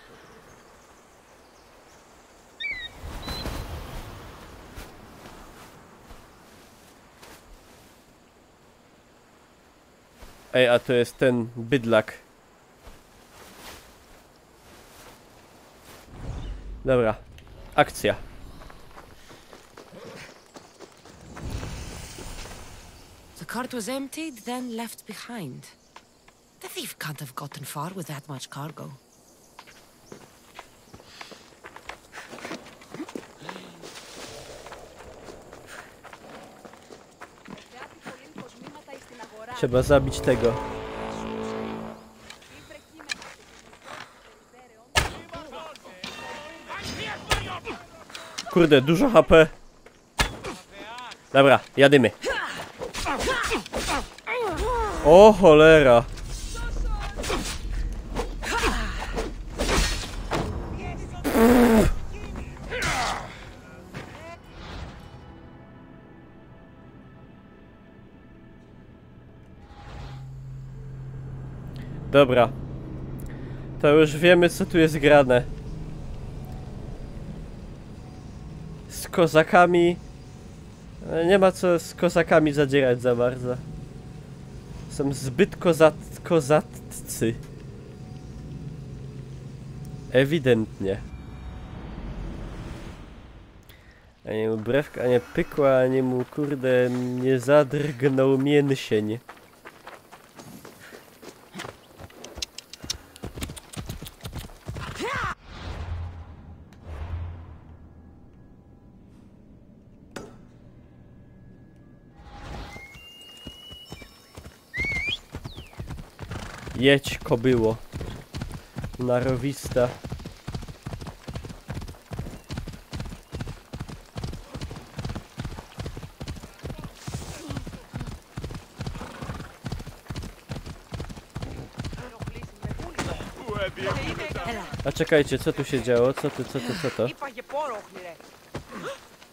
Ej, a to jest ten bydlak. Dobra, akcja. The cart was emptied, then left behind. thief can't have gotten far with that much cargo. Trzeba zabić tego. Kurde, dużo HP. Dobra, jadymy. O cholera. Dobra. To już wiemy, co tu jest grane. Z kozakami... Nie ma co z kozakami zadzierać za bardzo. Są zbyt kozaccy. Ewidentnie. Ani mu brewka nie pykła, ani mu kurde nie zadrgnął mięsień. Jedź, kobyło. Narowista. A czekajcie, co tu się działo? Co to?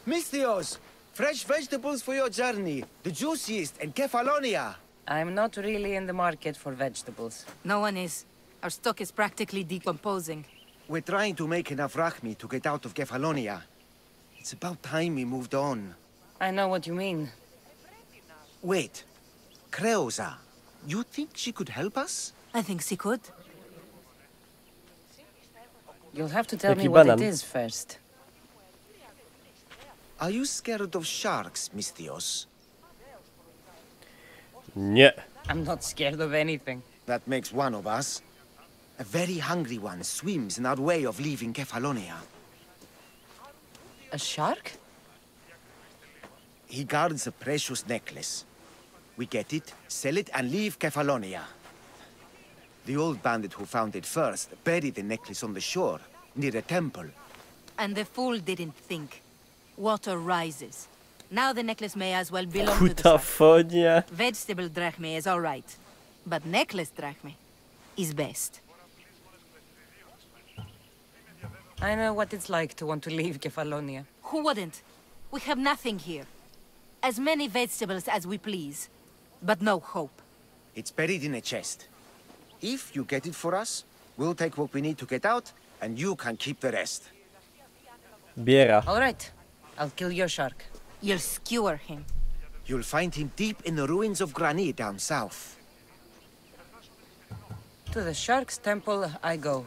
Misthios! Fresh vegetables for your journey. The juiciest in Kefalonia. I'm not really in the market for vegetables. No one is. Our stock is practically decomposing. We're trying to make enough rachmi to get out of Kefalonia. It's about time we moved on. I know what you mean. Wait. Creosa. You think she could help us? I think she could. You'll have to tell me what it is first. Are you scared of sharks, Misthios? Nie. I'm not scared of anything. That makes one of us. A very hungry one swims in our way of leaving Kefalonia. A shark? He guards a precious necklace. We get it, sell it, and leave Kefalonia. The old bandit who found it first buried the necklace on the shore, near a temple. And the fool didn't think. Water rises. Now the necklace may as well belong to the Kutafonia. Vegetable drachme is all right. But necklace drachme is best. I know what it's like to want to leave Kefalonia. Who wouldn't? We have nothing here. As many vegetables as we please. But no hope. It's buried in a chest. If you get it for us, we'll take what we need to get out, and you can keep the rest. Biera. All right. I'll kill your shark. You'll skewer him. You'll find him deep in the ruins of Granit down south. To the shark's temple I go.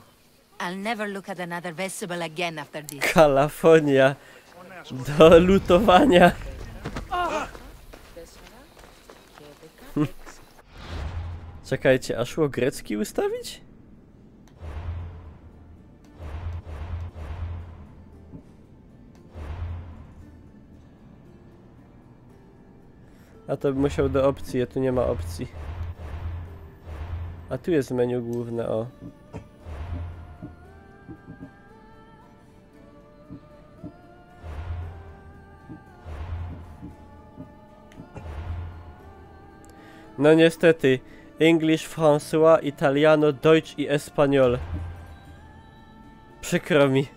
I'll never look at another vegetable again after this. Kalafonia. Do lutowania. Czekajcie, a szło grecki ustawić? A to bym musiał do opcji, a tu nie ma opcji. A tu jest menu główne, o. No niestety, English, François, Italiano, Deutsch i Espanol. Przykro mi.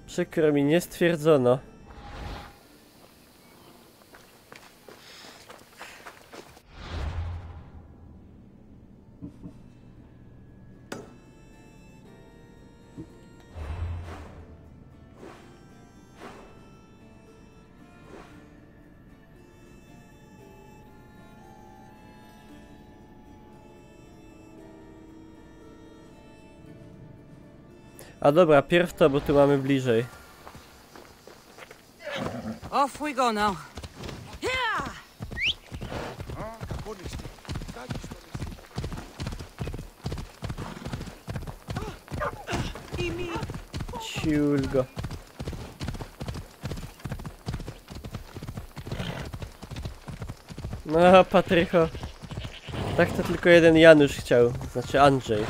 Przykro mi, nie stwierdzono. A dobra, pierw to, bo tu mamy bliżej. Off we go now. Ciulgo. No, Patrycho. Tak to tylko jeden Janusz chciał, znaczy Andrzej.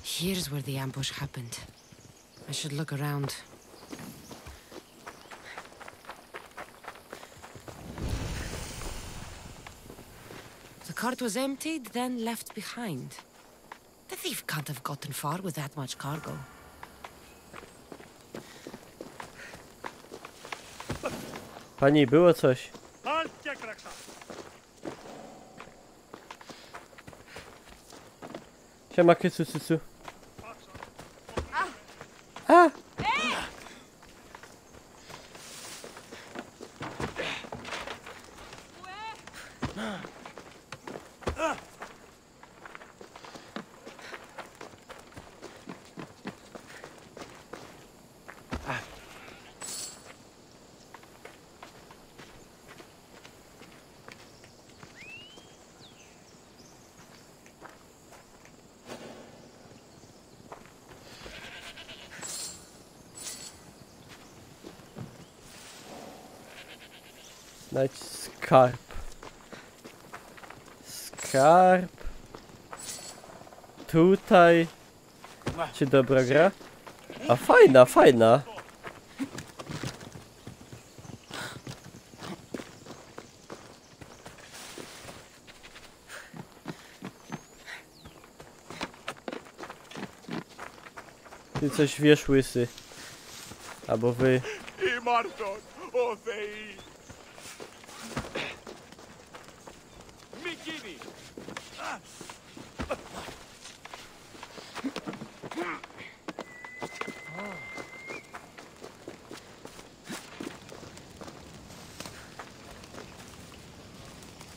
Here's where the ambush happened. I should look around. The cart was emptied, then left behind. The thief can't have gotten far with that much cargo. Pani, było coś. Siema, kycu. A! Znajdź skarb. Skarb. Tutaj. Czy dobra gra? A fajna. Ty coś wiesz, łysy. Albo wy.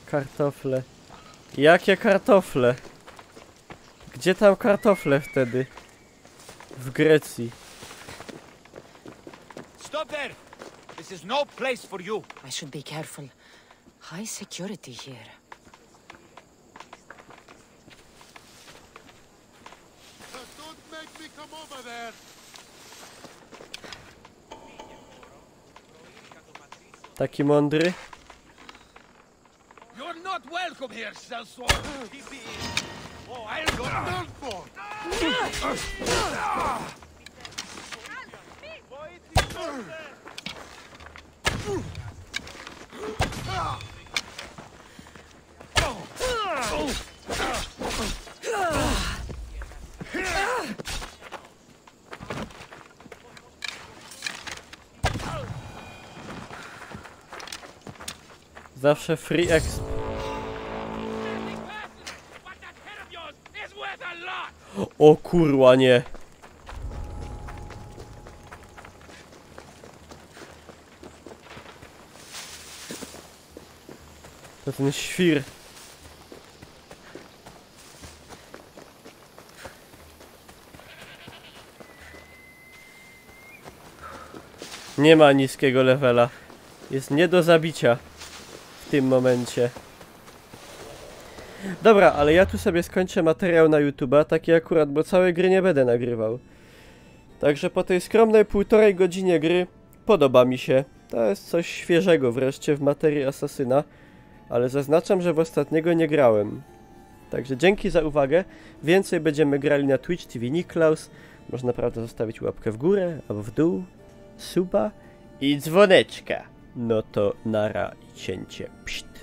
Kartofle. Jakie kartofle? Gdzie tam kartofle wtedy? W Grecji. Stop there! This is no place for you. I should be careful. High security here. Don't make me come over there. Taki mądry? You're not welcome here, sellsword. Oh, I'll go done for. Zawsze free exp. O kurwa, nie. To ten świr. Nie ma niskiego levela. Jest nie do zabicia w tym momencie. Dobra, ale ja tu sobie skończę materiał na YouTube'a, taki akurat, bo całej gry nie będę nagrywał. Także po tej skromnej 1,5 godzinie gry podoba mi się. To jest coś świeżego wreszcie w materii Asasyna, ale zaznaczam, że w ostatniego nie grałem. Także dzięki za uwagę. Więcej będziemy grali na Twitch TV Niklaus. Można naprawdę zostawić łapkę w górę albo w dół, suba i dzwoneczka. No to nara i cięcie. Pszt.